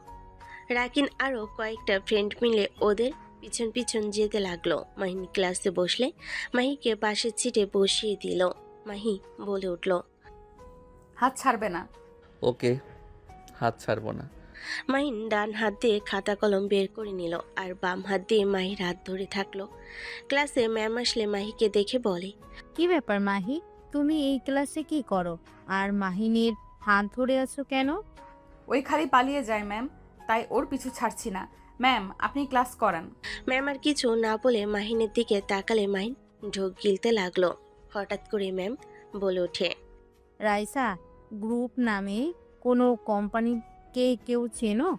রাকিন আরও কয়েকটা ফ্রেন্ড মিলে ওদের পিছন পিছন যেতে লাগলো। মাহিন ক্লাসে বসলে মাহিকে পাশের সিটে বসিয়ে দিল। মাহি বলে উঠল, হাত ছাড়বে না। ওকে, হাত ছাড়বো না। মাহিন ডান হাত দিয়ে খাতা কলম বের করে নিল আর বাম হাত দিয়ে মাহির হাত ধরে থাকলো। ক্লাসে ম্যাম আসলে মাহিকে দেখে বলে, কি ব্যাপার মাহি, তুমি এই ক্লাসে কি করো আর মাহিনীর হাত ধরে আছো কেন? ওই খালি পালিয়ে যায় ম্যাম, তাই ওর পিছু ছাড়ছি না। ম্যাম আপনি ক্লাস করান। ম্যাম আর কিছু না বলে মাহিনের দিকে তাকালে মাহিন ঢোক গিলতে লাগলো। হঠাৎ করে ম্যাম বলে ওঠে, রাইসা, গ্রুপ নামে কোনো কোম্পানিকে কেউ চেনো?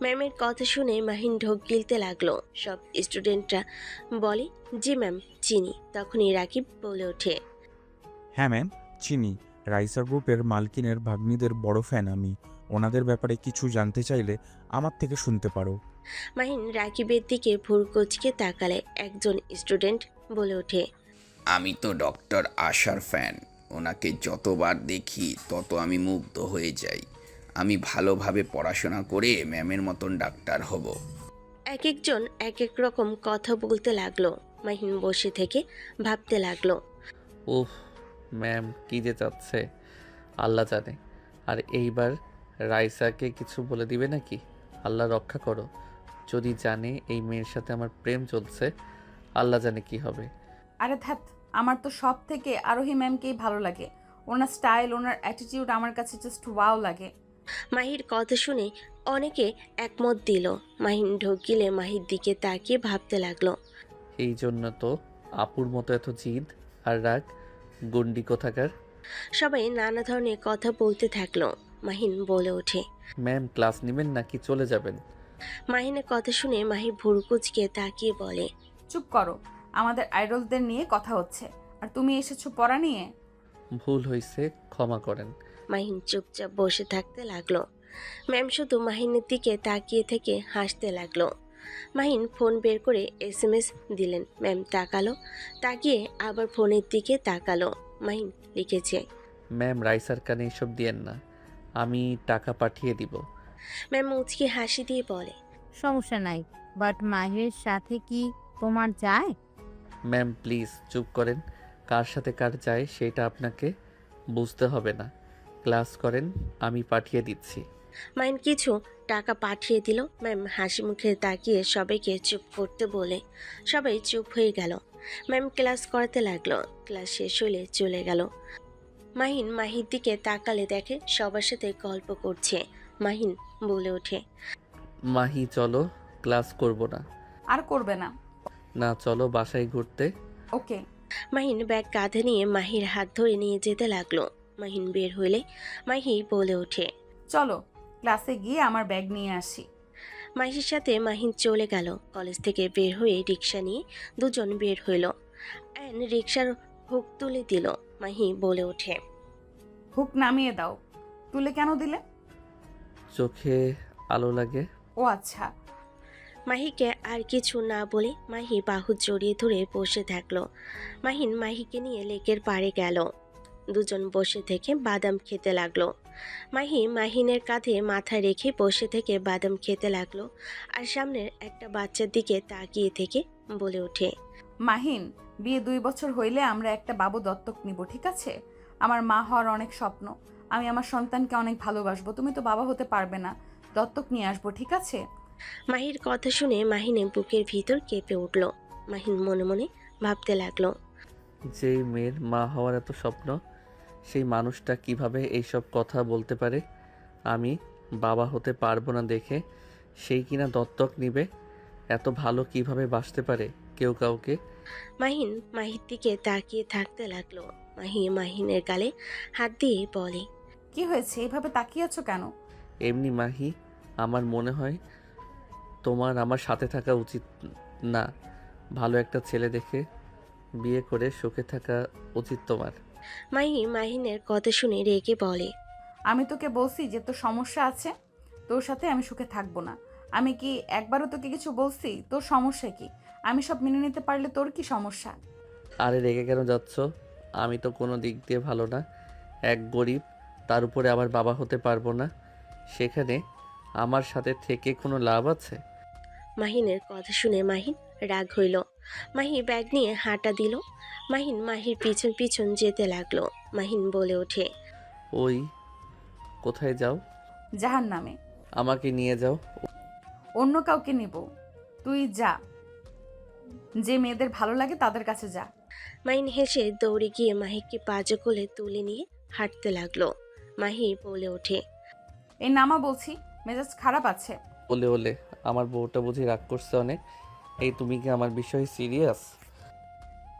ম্যামের কথা শুনে মাহিন ঢোক গিলতে লাগলো। সব স্টুডেন্টরা বলে, জি ম্যাম চিনি। তখনই রাকিব বলে ওঠে, হ্যাঁ ম্যাম চিনি, রাইসার গ্রুপের মালকিনের ভাগ্নিদের বড় ফ্যান আমি। ওনাদের ব্যাপারে কিছু জানতে চাইলে আমার থেকে শুনতে পারো। মাহিন রাকিবের দিকে ভুর কুচকে তাকালে একজন স্টুডেন্ট বলে ওঠে, আমি তো ডক্টর আশার ফ্যান। ওনাকে যতবার দেখি তত আমি মুগ্ধ হয়ে যাই। আমি ভালোভাবে পড়াশোনা করে ম্যামের মতন ডাক্তার হব। এক একজন এক এক রকম কথা বলতে লাগলো। মাহিন বসে থেকে ভাবতে লাগলো, উফ, ম্যাম কি যে চাচ্ছে আল্লাহ জানে। আর এইবার রাইসাকে কিছু বলে দিবে নাকি? আল্লাহ রক্ষা করো, যদি জানে এই মেয়ের সাথে আমার প্রেম চলছে, আল্লাহ জানে কি হবে। আরে ধ্যাত, আমার তো সব থেকে আরোহী ম্যামকেই ভালো লাগে। ওনার স্টাইল, ওনার অ্যাটিটিউড আমার কাছে জাস্ট ওয়াও লাগে। মাহির কথা শুনে অনেকে একমত দিল। মাহিন ঢোক গিলে মাহির দিকে তাকিয়ে ভাবতে লাগলো। এই জন্য তো আপুর মতো এত জিদ আর রাগ, গন্ডি কোথাকার। সবাই নানা ধরনের কথা বলতে থাকলো। মাহিন বলে ওঠে, ম্যাম ক্লাস নেবেন নাকি চলে যাবেন? মাহিনের কথা শুনে মাহি ভুরু কুচকে তাকিয়ে বলে, চুপ করো, আমাদের আইডলদের নিয়ে কথা হচ্ছে আর তুমি এসেছো পড়া নিয়ে। ভুল হয়েছে, ক্ষমা করেন। মাহিন চুপচাপ বসে থাকতে লাগলো। ম্যাম শুধু মাহিনের দিকে তাকিয়ে থেকে হাসতে লাগলো। মাহিন ফোন বের করে SMS দিলেন। ম্যাম তাকালো, তাকিয়ে আবার ফোনের দিকে তাকালো। মাহিন লিখেছে, ম্যাম রাইসার কানে এসব দিয়েন না, আমি টাকা পাঠিয়ে দিব। ম্যাম মুচকি হাসি দিয়ে বলে, সমস্যা নাই, বাট মাহিরের সাথে কি তোমার যায়? ম্যাম প্লিজ চুপ করেন, কার সাথে কার যায় সেটা আপনাকে বুঝতে হবে না। ক্লাস করেন, আমি পাঠিয়ে দিচ্ছি। মাহিন কিছু টাকা পাঠিয়ে দিল। ম্যাম হাসি মুখে তাকিয়ে সবাইকে চুপ করতে বলে সবাই চুপ হয়ে গেল। ম্যাম ক্লাস করাতে লাগলো। ক্লাস শেষ হলে চলে গেল। মাহির দিকে তাকালে দেখে সবার সাথে গল্প করছে। মাহিন বলে ওঠে, মাহি চলো, ক্লাস করব না। আর করবে না? না চলো বাসায় ঘুরতে। ওকে। মাহিন ব্যাগ কাঁধে নিয়ে মাহির হাত ধরে নিয়ে যেতে লাগলো। মাহিন বের হইলে মাহি বলে ওঠে, চলো ক্লাসে গিয়ে আমার ব্যাগ নিয়ে আসি। মাহির সাথে মাহিন চলে গেল। কলেজ থেকে বের হয়ে রিক্সা নিয়ে দুজন বের হইল। অ্যান রিক্সার হুক তুলে দিল। মাহি বলে ওঠে, হুক নামিয়ে দাও। তুলে কেন দিলে? চোখে আলো লাগে। ও আচ্ছা। মাহিকে আর কিছু না বলে মাহি বাহু জড়িয়ে ধরে বসে থাকলো। মাহিন মাহিকে নিয়ে লেকের পাড়ে গেল। দুজন বসে থেকে বাদাম খেতে লাগলো। মাহিনের কাঁধে মাথা রেখে বসে থেকে বাদাম খেতে লাগলো আর সামনের একটা বাচ্চার দিকে তাকিয়ে থেকে বলে ওঠে, মাহিন, বিয়ে 2 বছর হইলে আমরা একটা বাবু দত্তক নিব, ঠিক আছে? আমার মা হওয়ার অনেক স্বপ্ন, আমি আমার সন্তানকে অনেক ভালোবাসবো। তুমি তো বাবা হতে পারবে না, দত্তক নিয়ে আসবো, ঠিক আছে? মাহির কথা শুনে মাহিনের বুকের ভিতর কেঁপে উঠল। মাহিন মনে মনে ভাবতে লাগলো। যেই মেয়ের মা হওয়ার এত স্বপ্ন, সেই মানুষটা কিভাবে এইসব কথা বলতে পারে? আমি বাবা হতে পারবো না দেখে সেই কিনা দত্তক নিবে? এত ভালো কিভাবে বাসতে পারে কেউ কাউকে? মাহিন মাহির দিকে তাকিয়ে থাকতে লাগলো। মাহি মাহিনের গালে হাত দিয়ে বলে, কি হয়েছে, এইভাবে তাকিয়ে আছো কেন? এমনি মাহি, আমার মনে হয় তোমার আমার সাথে থাকা উচিত না। ভালো একটা ছেলে দেখে বিয়ে করে সুখে থাকা উচিত তোমার। মাহি মাহিনের কথা শুনে রেগে বলে, আমি তোকে বলছি যে তোর সমস্যা আছে, তোর সাথে আমি সুখে থাকবো না। আমি কি একবারও তোকে কিছু বলছি? তোর সমস্যা কি? আমি সব মেনে নিতে পারলে তোর কি সমস্যা? আরে রেগে কেন যাচ্ছ? আমি তো কোনো দিক দিয়ে ভালো না, এক গরিব, তার উপরে আবার বাবা হতে পারবো না। সেখানে আমার সাথে থেকে কোনো লাভ আছে? মাহিনের কথা শুনে মাহিন রাগ হইল। মাহি ব্যাগ নিয়ে হাঁটা দিল। মাহিন মাহির পিছন পিছন যেতে লাগলো। মাহিন বলে ওঠে, ওই কোথায় যাও? জাহান্নামে। আমাকে নিয়ে যাও। অন্য কাউকে নিব, তুই যা। যে মেয়েদের ভালো লাগে তাদের কাছে যা। মাহিন হেসে দৌড়ে গিয়ে মাহিকে পাজো কোলে তুলে নিয়ে হাঁটতে লাগলো। মাহি বলে ওঠে, এই নামা বলছি, মেজাজ খারাপ আছে। ওলে ওলে, আমার বউটা বুঝি রাগ করছে অনেক। এই তুমি কি আমার বিষয়ে সিরিয়াস?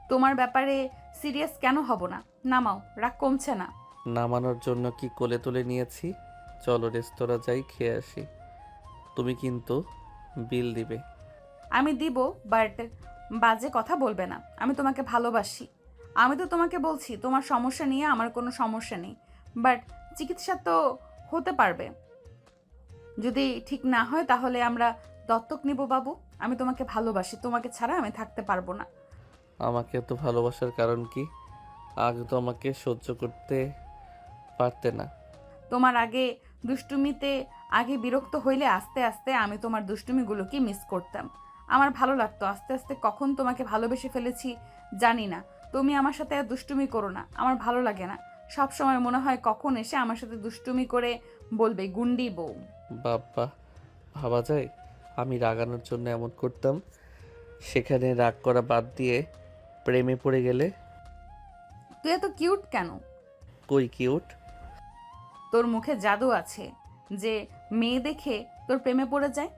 তোমার ব্যাপারে সিরিয়াস কেন হব না? নামাও, রাগ কমছে না। নামানোর জন্য কি কোলে তুলে নিয়েছি? চলো রেস্তোরাঁ যাই, খেয়ে আসি। তুমি কিন্তু বিল দিবে। আমি দিব, বাট বাজে কথা বলবে না। আমি তোমাকে ভালোবাসি। আমি তো তোমাকে বলছি তোমার সমস্যা নিয়ে আমার কোনো সমস্যা নেই, বাট চিকিৎসা তো হতে পারবে। যদি ঠিক না হয় তাহলে আমরা দত্তক নিব বাবু। আমি তোমাকে ভালোবাসি, তোমাকে ছাড়া আমি থাকতে পারবো না। আমাকে এত ভালোবাসার কারণ কি? আগে তো আমাকে সহ্য করতে পারতে না। তোমার দুষ্টুমিতে আগে বিরক্ত হইলে আস্তে আস্তে আমি তোমার দুষ্টুমিগুলোকে মিস করতাম। আমার ভালো লাগতো। আস্তে আস্তে কখন তোমাকে ভালোবেসে ফেলেছি জানি না। তুমি আমার সাথে আর দুষ্টুমি করো না, আমার ভালো লাগে না। সব সময় মনে হয় কখন এসে আমার সাথে দুষ্টুমি করে বলবে গুন্ডি বউ। বাবা, ভাবা যায় আমি রাগানোর জন্য এমন করতাম? সেখানে রাগ করা বাদ দিয়ে প্রেমে পড়ে গেলে? তুই এত কিউট কেন? কই কিউট? তোর মুখে জাদু আছে যে মেয়ে দেখে তোর প্রেমে পড়ে যায়।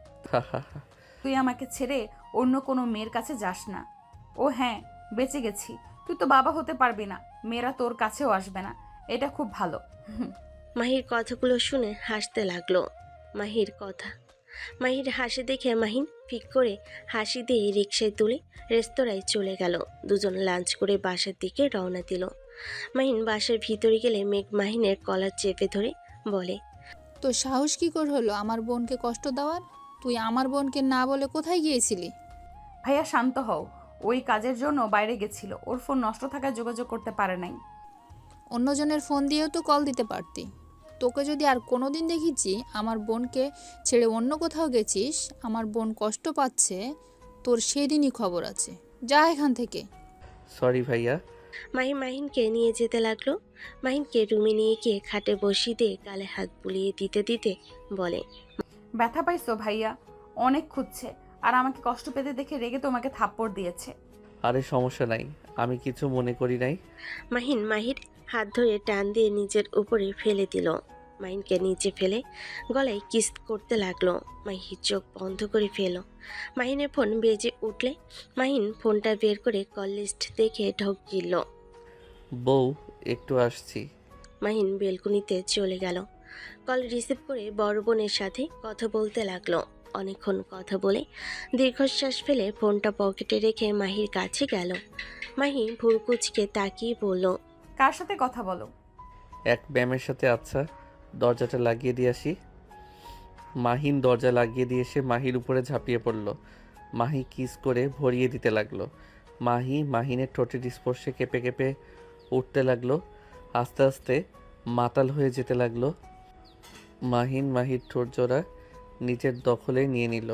তুই আমাকে ছেড়ে অন্য কোনো মেয়ের কাছে যাস না। ও হ্যাঁ, বেঁচে গেছি। তুই তো বাবা হতে পারবি না, মেয়েরা তোর কাছেও আসবে না। এটা খুব ভালো। মাহির কথাগুলো শুনে হাসতে লাগলো। মাহির কথা, মাহির হাসি দেখে মাহিন ফিক করে হাসি দিয়ে রিকশায় তুলে রেস্তোরাঁয় চলে গেল। দুজন লাঞ্চ করে বাসার দিকে রওনা দিল। মাহিন বাসার ভিতরে গেলে মেঘ মাহিনের কলার চেপে ধরে বলে, তোর সাহস কি করে হলো আমার বোনকে কষ্ট দেওয়ার? তুই আমার বোনকে না বলে কোথায় গিয়েছিলি? ভাইয়া শান্ত হও, ওই কাজের জন্য বাইরে গেছিল। ওর ফোন নষ্ট থাকায় যোগাযোগ করতে পারে নাই। অন্যজনের ফোন দিয়েও তো কল দিতে পারতি। তোকে যদি আর কোনো দিন দেখেছি আমার বোনকে ছেড়ে অন্য কোথাও গেছিস, আমার বোন কষ্ট পাচ্ছে, তোর সেদিনই খবর আছে। যা এখান থেকে। সরি ভাইয়া। মাহিনকে নিয়ে যেতে লাগলো। মাহিনকে রুমে নিয়ে গিয়ে খাটে বসিয়ে দিয়ে গালে হাত বুলিয়ে দিতে দিতে বলে, ব্যথা পাইছো ভাইয়া? অনেক খুঁজছে, আর আমাকে কষ্ট পেতে দেখে রেগে তোমাকে থাপ্পড় দিয়েছে। আরে সমস্যা নাই, আমি কিছু মনে করি নাই। মাহির হাত ধরে টান দিয়ে নিজের উপরে ফেলে দিল। মাহিনকে নিচে ফেলে গলায় কিস করতে লাগলো। মাহির চোখ বন্ধ করে ফেল। মাহিনের ফোন বেজে উঠলে মাহিন ফোনটা বের করে কল লিস্ট দেখে ঢোক গিলল। বউ, একটু আসছি। মাহিন বেলকুনিতে চলে গেল। কল রিসিভ করে বড় বোনের সাথে কথা বলতে লাগলো। অনেকক্ষণ কথা বলে দীর্ঘশ্বাস ফেলে ফোনটা পকেটে রেখে মাহির কাছে গেল। মাহি ভুরকুচকে তাকিয়ে বলল, কার সাথে কথা বলো? এক ব্যায়ামের সাথে। আচ্ছা, দরজাটা লাগিয়ে দিয়ে আসি। মাহিন দরজা লাগিয়ে দিয়ে এসে মাহির উপরে ঝাঁপিয়ে পড়ল। মাহি কিস করে ভরিয়ে দিতে লাগলো। মাহিনের ঠোঁটের স্পর্শে কেঁপে কেঁপে উঠতে লাগলো। আস্তে আস্তে মাতাল হয়ে যেতে লাগলো। মাহির ঠোঁট জোড়া নিজের দখলে নিয়ে নিল।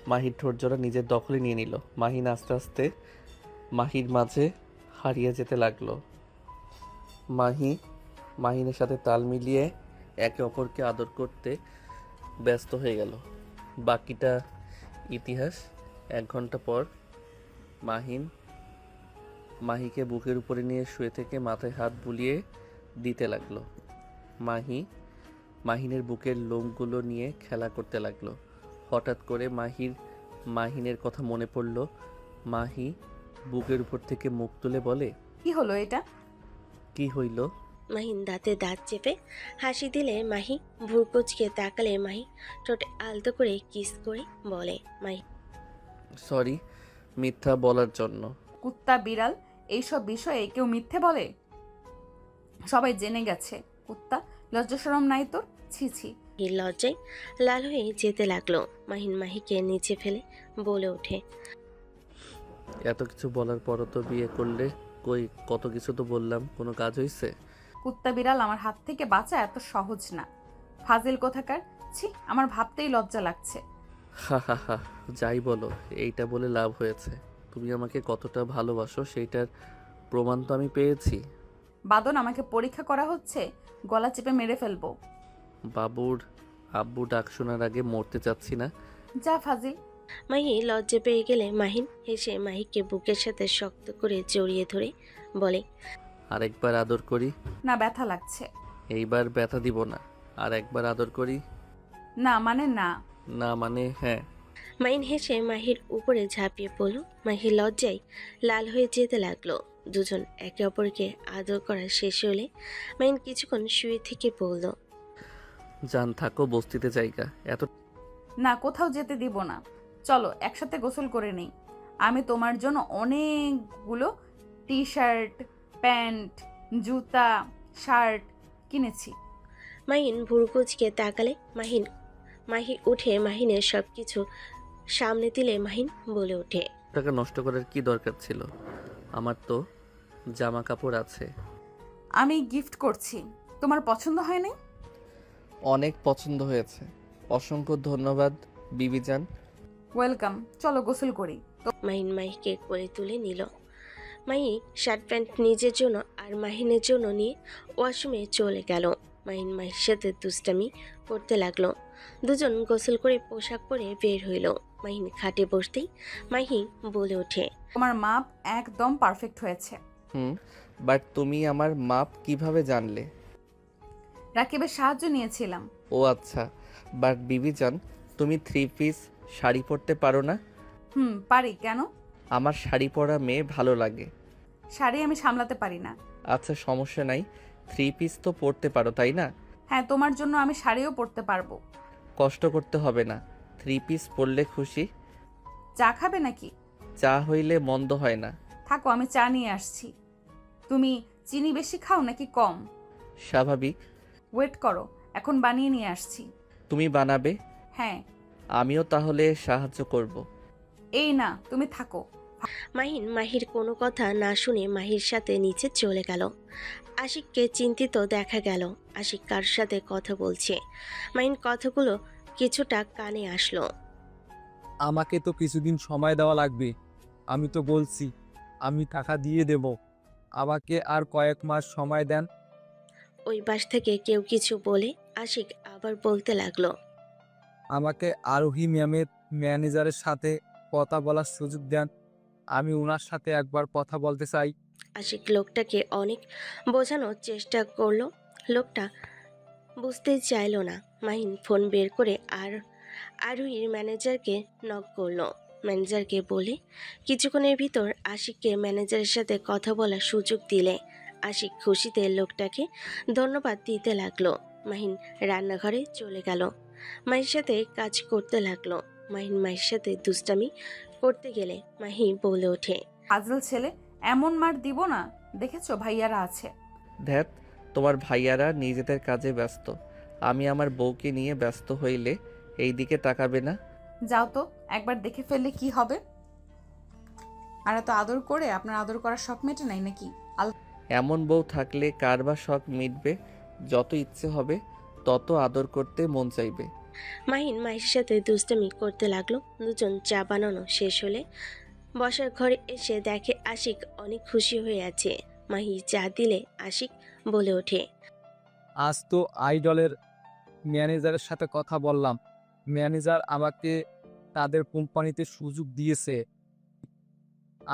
মাহির ঠোঁট জোড়া নিজের দখলে নিয়ে নিল। মাহিন আস্তে আস্তে মাহির মাঝে হারিয়ে যেতে লাগলো। মাহিনের সাথে তাল মিলিয়ে একে অপরকে আদর করতে ব্যস্ত হয়ে গেল। বাকিটা ইতিহাস। 1 ঘন্টা পর মাহিকে বুকের উপরে নিয়ে শুয়ে থেকে মাথায় হাত বুলিয়ে দিতে লাগলো। মাহিনের বুকের লোমগুলো নিয়ে খেলা করতে লাগলো। হঠাৎ করে মাহিনের কথা মনে পড়ল। মাহি বুকের উপর থেকে মুখ তুলে বলে, কি হলো এটা? কি হইল? মাহিন দাঁতে দাঁত চেপে হাসি দিলে মাহি ভ্রুকুচকে তাকালে মাহি ঠোঁটে আলতো করে কিস করে বলে, মাহি সরি মিথ্যা বলার জন্য। কুত্তা বিড়াল এইসব বিষয়ে কেউ মিথ্যে বলে? সবাই জেনে গেছে। কুত্তা, লজ্জা শরম নাই তোর? ছি ছি। লজ্জায় লাল হয়ে যেতে লাগলো। মাহিন মাহিকে নিচে ফেলে বলে ওঠে, এত কিছু বলার পরও তো বিয়ে করলে? কই কত কিছু তো বললাম, কোনো কাজ হইছে? কুত্তা বিড়াল আমার হাত থেকে বাঁচা এত সহজ না। ফাজিল কোথাকার। ছি, আমার ভাবতেই লজ্জা লাগছে। হা হা হা, যাই বলো, এইটা বলে লাভ হয়েছে? তুমি আমাকে কতটা ভালোবাসো সেইটার প্রমাণ তো আমি পেয়েছি। বাদন, আমাকে পরীক্ষা করা হচ্ছে? গলা চেপে মেরে ফেলবো। বাবুর আব্বু ডাক শোনার আগে মরতে চাচ্ছি না। যা ফাজিল। মাহি লজ্জা পেয়ে গেলে মাহিন হেসে মাহিকে বুকের সাথে শক্ত করে জড়িয়ে ধরে বলে, আরেকবার আদর করি? না, ব্যথা লাগছে। এইবার ব্যথা দিব না, আর একবার আদর করি? না মানে না। না মানে হ্যাঁ। মাহিন হেসে মাহির উপরে ঝাঁপিয়ে পড়ল। মাহি লজ্জায় লাল হয়ে যেতে লাগলো। দুজন একে অপরকে আদর করা শেষ হলে মাহিন কিছুক্ষণ শুয়ে থেকে বলল, জান থাকো বস্তিতে জায়গা এত। না, কোথাও যেতে দিব না। চলো একসাথে গোসল করে নেই। আমি তোমার জন্য অনেকগুলো টি শার্ট, প্যান্ট, জুতা, শার্ট কিনেছি। মাহিন ভুরুকুচকে তাকালে মাহি উঠে মাহিনের সব কিছু সামনে দিলে মাহিন বলে ওঠে, টাকা নষ্ট করার কি দরকার ছিল? আমার তো জামা কাপড় আছে। আমি গিফট করছি। তোমার পছন্দ হয়নি? অনেক পছন্দ হয়েছে। অসংখ্য ধন্যবাদ বিবিজান। ওয়েলকাম। চলো গোসল করি। মাহিন মাহিকে কোলে তুলে নিল। মাহি শার্ট প্যান্ট নিজের জন্য আর মাহিনের জন্য নিয়ে ওয়াশরুমে চলে গেল। মাহিন মাহির সাথে দুষ্টামি করতে লাগলো। দুজন গোসল করে পোশাক পরে বের হইল। মাহিন খাটে বসতেই মাহি বলে ওঠে, তোমার মাপ একদম পারফেক্ট হয়েছে। বাট তুমি আমার মাপ কিভাবে জানলে? রাকিবের সাহায্য নিয়েছিলাম। ও আচ্ছা। বাট বিবিজান, তুমি 3 পিস শাড়ি পরতে পারো না? পারি। কেন? আমার শাড়ি পরা মেয়ে ভালো লাগে। শাড়ি আমি সামলাতে পারি না। আচ্ছা সমস্যা নাই, 3 পিস তো পরতে পারো তাই না? হ্যাঁ, তোমার জন্য আমি শাড়িও পরতে পারবো। কষ্ট করতে হবে না, 3 পিস পরলে খুশি। চা খাবে নাকি? চা হইলে মন্দ হয় না। থাকো, আমি চা নিয়ে আসছি। তুমি চিনি বেশি খাও নাকি কম? স্বাভাবিক। ওয়েট করো, এখন বানিয়ে নিয়ে আসছি। তুমি বানাবে? হ্যাঁ। আমিও তাহলে সাহায্য করব। এই না, তুমি থাকো। মাহিন মাহির কোনো কথা না শুনে মাহির সাথে নিচে চলে গেল। আশিককে চিন্তিত দেখা গেল। আশিক কার সাথে কথা বলছে। মাহিন কথাগুলো কিছুটা কানে আসলো। আমাকে তো কিছুদিন সময় দেওয়া লাগবে। আমি তো বলছি আমি টাকা দিয়ে দেব, আমাকে আর কয়েক মাস সময় দেন। ওই পাশ থেকে কেউ কিছু বলে আশিক আবার বলতে লাগলো, আমাকে আরোহী ম্যামের ম্যানেজারের সাথে কথা বলার সুযোগ দেন, আমি ওনার সাথে একবার কথা বলতে চাই। আশিক লোকটাকে অনেক বোঝানোর চেষ্টা করলো। লোকটা বুঝতে চাইলো না। মাহিন ফোন বের করে আরোহীর ম্যানেজারকে নক করলো। ম্যানেজারকে বলে কিছুক্ষণের ভিতর আশিককে ম্যানেজারের সাথে কথা বলার সুযোগ দিলে আশিক খুশিতে লোকটাকে ধন্যবাদ দিতে লাগলো। মাহিন রান্নাঘরে চলে গেল। মাহির সাথে কাজ করতে লাগলো। মাহির সাথে দুষ্টামি করতে গেলে মাহি বলে ওঠে, ফাজল ছেলে, এমন মার দিব না। দেখেছো ভাইয়ারা আছে। ধ্যাত, তোমার ভাইয়ারা নিজেদের কাজে ব্যস্ত। আমি আমার বউকে নিয়ে ব্যস্ত হইলে এই দিকে তাকাবে না। যাও তো, একবার দেখে ফেললে কি হবে? আর এত আদর করে আপনার আদর করার শখ মেটে নাই নাকি? এমন বউ থাকলে কার বা শখ মিটবে? যত ইচ্ছে হবে তত আদর করতে মন চাইবে। মাহিন মাহির সাথে দুষ্টামি করতে লাগলো। দুজন চা বানানো শেষ হলে বসার ঘরে এসে দেখে আশিক অনেক খুশি হয়ে আছে। মাহি চা দিলে আশিক বলে ওঠে, আজ তো আইডলের ম্যানেজারের সাথে কথা বললাম, ম্যানেজার আমাকে তাদের কোম্পানিতে সুযোগ দিয়েছে।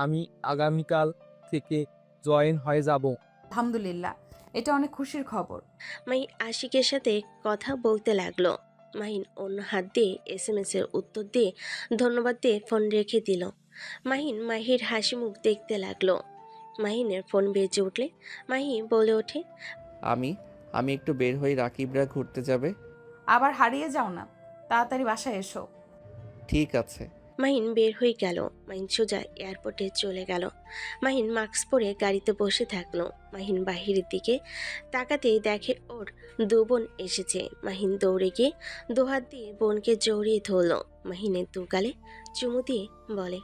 আমি আগামীকাল থেকে জয়েন হয়ে যাব। আলহামদুলিল্লাহ, এটা অনেক খুশির খবর। মাহি আশিকের সাথে কথা বলতে লাগলো। মাহিন অন্য হাত দিয়ে SMS এর উত্তর দিয়ে ধন্যবাদ দিয়ে ফোন রেখে দিল। মাহির হাসি মুখ দেখতে লাগলো। মাহিনের ফোন বেজে উঠলে মাহি বলে ওঠে, আমি একটু বের হই, রাকিবরা ঘুরতে যাবে। আবার হারিয়ে যাও না, তাড়াতাড়ি বাসায় এসো। ঠিক আছে। মাহিন বের হয়ে গেল। মাহিন সোজা এয়ারপোর্টে চলে গেল। মাহিন মাস্ক পরে গাড়িতে বসে থাকলো। মাহিন বাহিরের দিকে তাকাতেই দেখে ওর দু বোন এসেছে। মাহিন দৌড়ে গিয়ে দুহাত দিয়ে বোনকে জড়িয়ে ধরলো। মাহিনের দু গালে চুমু দিয়ে বলে,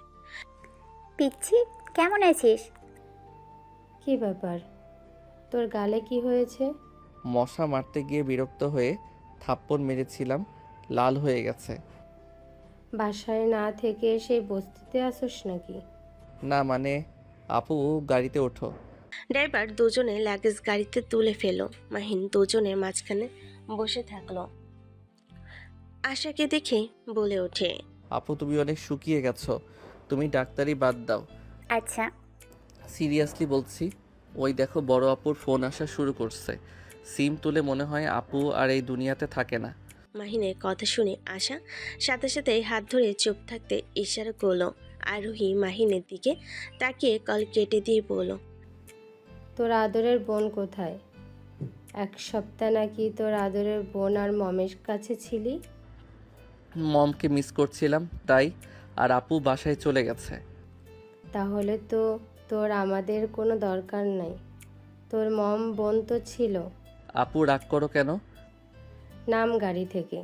পিচ্ছি, কেমন আছিস? কি ব্যাপার, তোর গালে কি হয়েছে? মশা মারতে গিয়ে বিরক্ত হয়ে থাপ্পড় মেরেছিলাম, লাল হয়ে গেছে। বাসায় না থেকে সেই বস্তিতে আসোস নাকি? না মানে, আপু গাড়িতে ওঠো। ড্রাইভার দুজনে লাগেজ গাড়িতে তুলে ফেলো। মাহিন দুজনের মাঝখানে বসে থাকলো। আশাকে দেখে বলে ওঠে, আপু তুমি অনেক শুকিয়ে গেছো, তুমি ডাক্তারি বাদ দাও। আচ্ছা। সিরিয়াসলি বলছি, ওই দেখো বড় আপুর ফোন আসা শুরু করছে। সিম তুলে মনে হয় আপু আর এই দুনিয়াতে থাকে না। মাহিনের কথা শুনে আশা সাথে সাথে হাত ধরে চুপ থাকতে ইশারা করলো। আরোহী মাহিনের দিকে তাকিয়ে কল কেটে দিয়ে বলল, তোর আদরের বোন কোথায়? এক সপ্তাহ নাকি তোর আদরের বোন আর মমের কাছে ছিলি? মমকে মিস করছিলাম তাই, আর আপু বাসায় চলে গেছে। তাহলে তো তোর আমাদের কোনো দরকার নাই। তোর মম বোন তো ছিল। আপু রাগ করো কেন? নাম গাড়ি থেকে।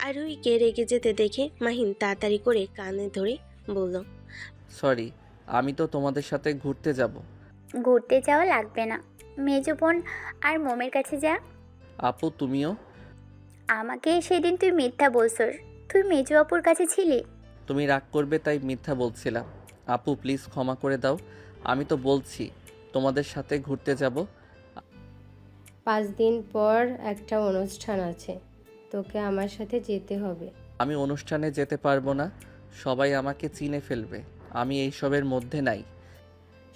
আরোহীকে রেগে যেতে দেখে মাহিন তাড়াতাড়ি করে কানে ধরে বলল, সরি, আমি তো তোমাদের সাথে ঘুরতে যাব। ঘুরতে যাওয়া লাগবে না, মেজো বোন আর মোমের কাছে যা। আপু তুমিও? আমাকে সেদিন তুই মিথ্যা বলছস, তুই মেজো আপুর কাছে ছিলি। তুমি রাগ করবে তাই মিথ্যা বলছিলাম। আপু প্লিজ ক্ষমা করে দাও, আমি তো বলছি তোমাদের সাথে ঘুরতে যাব। 5 দিন পর একটা অনুষ্ঠান আছে, তোকে আমার সাথে যেতে হবে। আমি অনুষ্ঠানে যেতে পারবো না, সবাই আমাকে চিনে ফেলবে, আমি এইসবের মধ্যে নাই।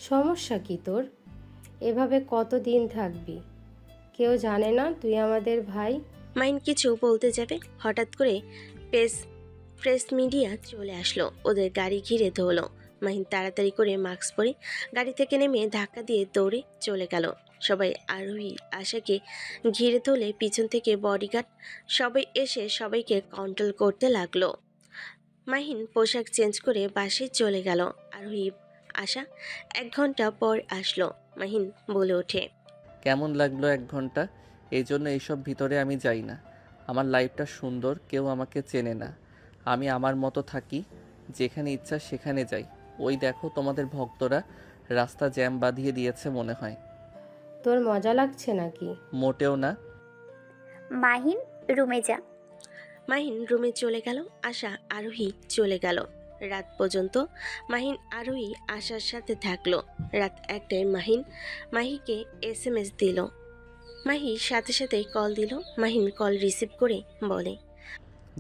সমস্যা কি তোর? এভাবে কতদিন থাকবি? কেউ জানে না তুই আমাদের ভাই? মাহিন কিছু বলতে যাবে, হঠাৎ করে প্রেস মিডিয়া চলে আসলো। ওদের গাড়ি ঘিরে ধরলো। মাহিন তাড়াতাড়ি করে মাস্ক পরে গাড়ি থেকে নেমে ধাক্কা দিয়ে দৌড়ে চলে গেল। সবাই আরোহী আশাকে ঘিরে ধরলে পিছন থেকে বডিগার্ড সবাই এসে সবাইকে কন্ট্রোল করতে লাগলো। মাহিন পোশাক চেঞ্জ করে বাসে চলে গেল। আরোহী আশা 1 ঘন্টা পর আসলো। মাহিন বলে ওঠে, কেমন লাগলো 1 ঘন্টা? এই জন্য এইসব ভিতরে আমি যাই না। আমার লাইফটা সুন্দর, কেউ আমাকে চেনে না, আমি আমার মতো থাকি, যেখানে ইচ্ছা সেখানে যাই। ওই দেখো তোমাদের ভক্তরা রাস্তা জ্যাম বাঁধিয়ে দিয়েছে মনে হয়। তোর মজা লাগছে নাকি? মোটেও না। মাহিন, রুমে যা। মাহিন রুমে চলে গেল। আশা আরোহী চলে গেল। রাত পর্যন্ত মাহিন আরোহী আশার সাথে থাকলো। রাত 1টায় মাহিকে SMS দিল। মাহি সাথে সাথে কল দিল। মাহিন কল রিসিভ করে বলে,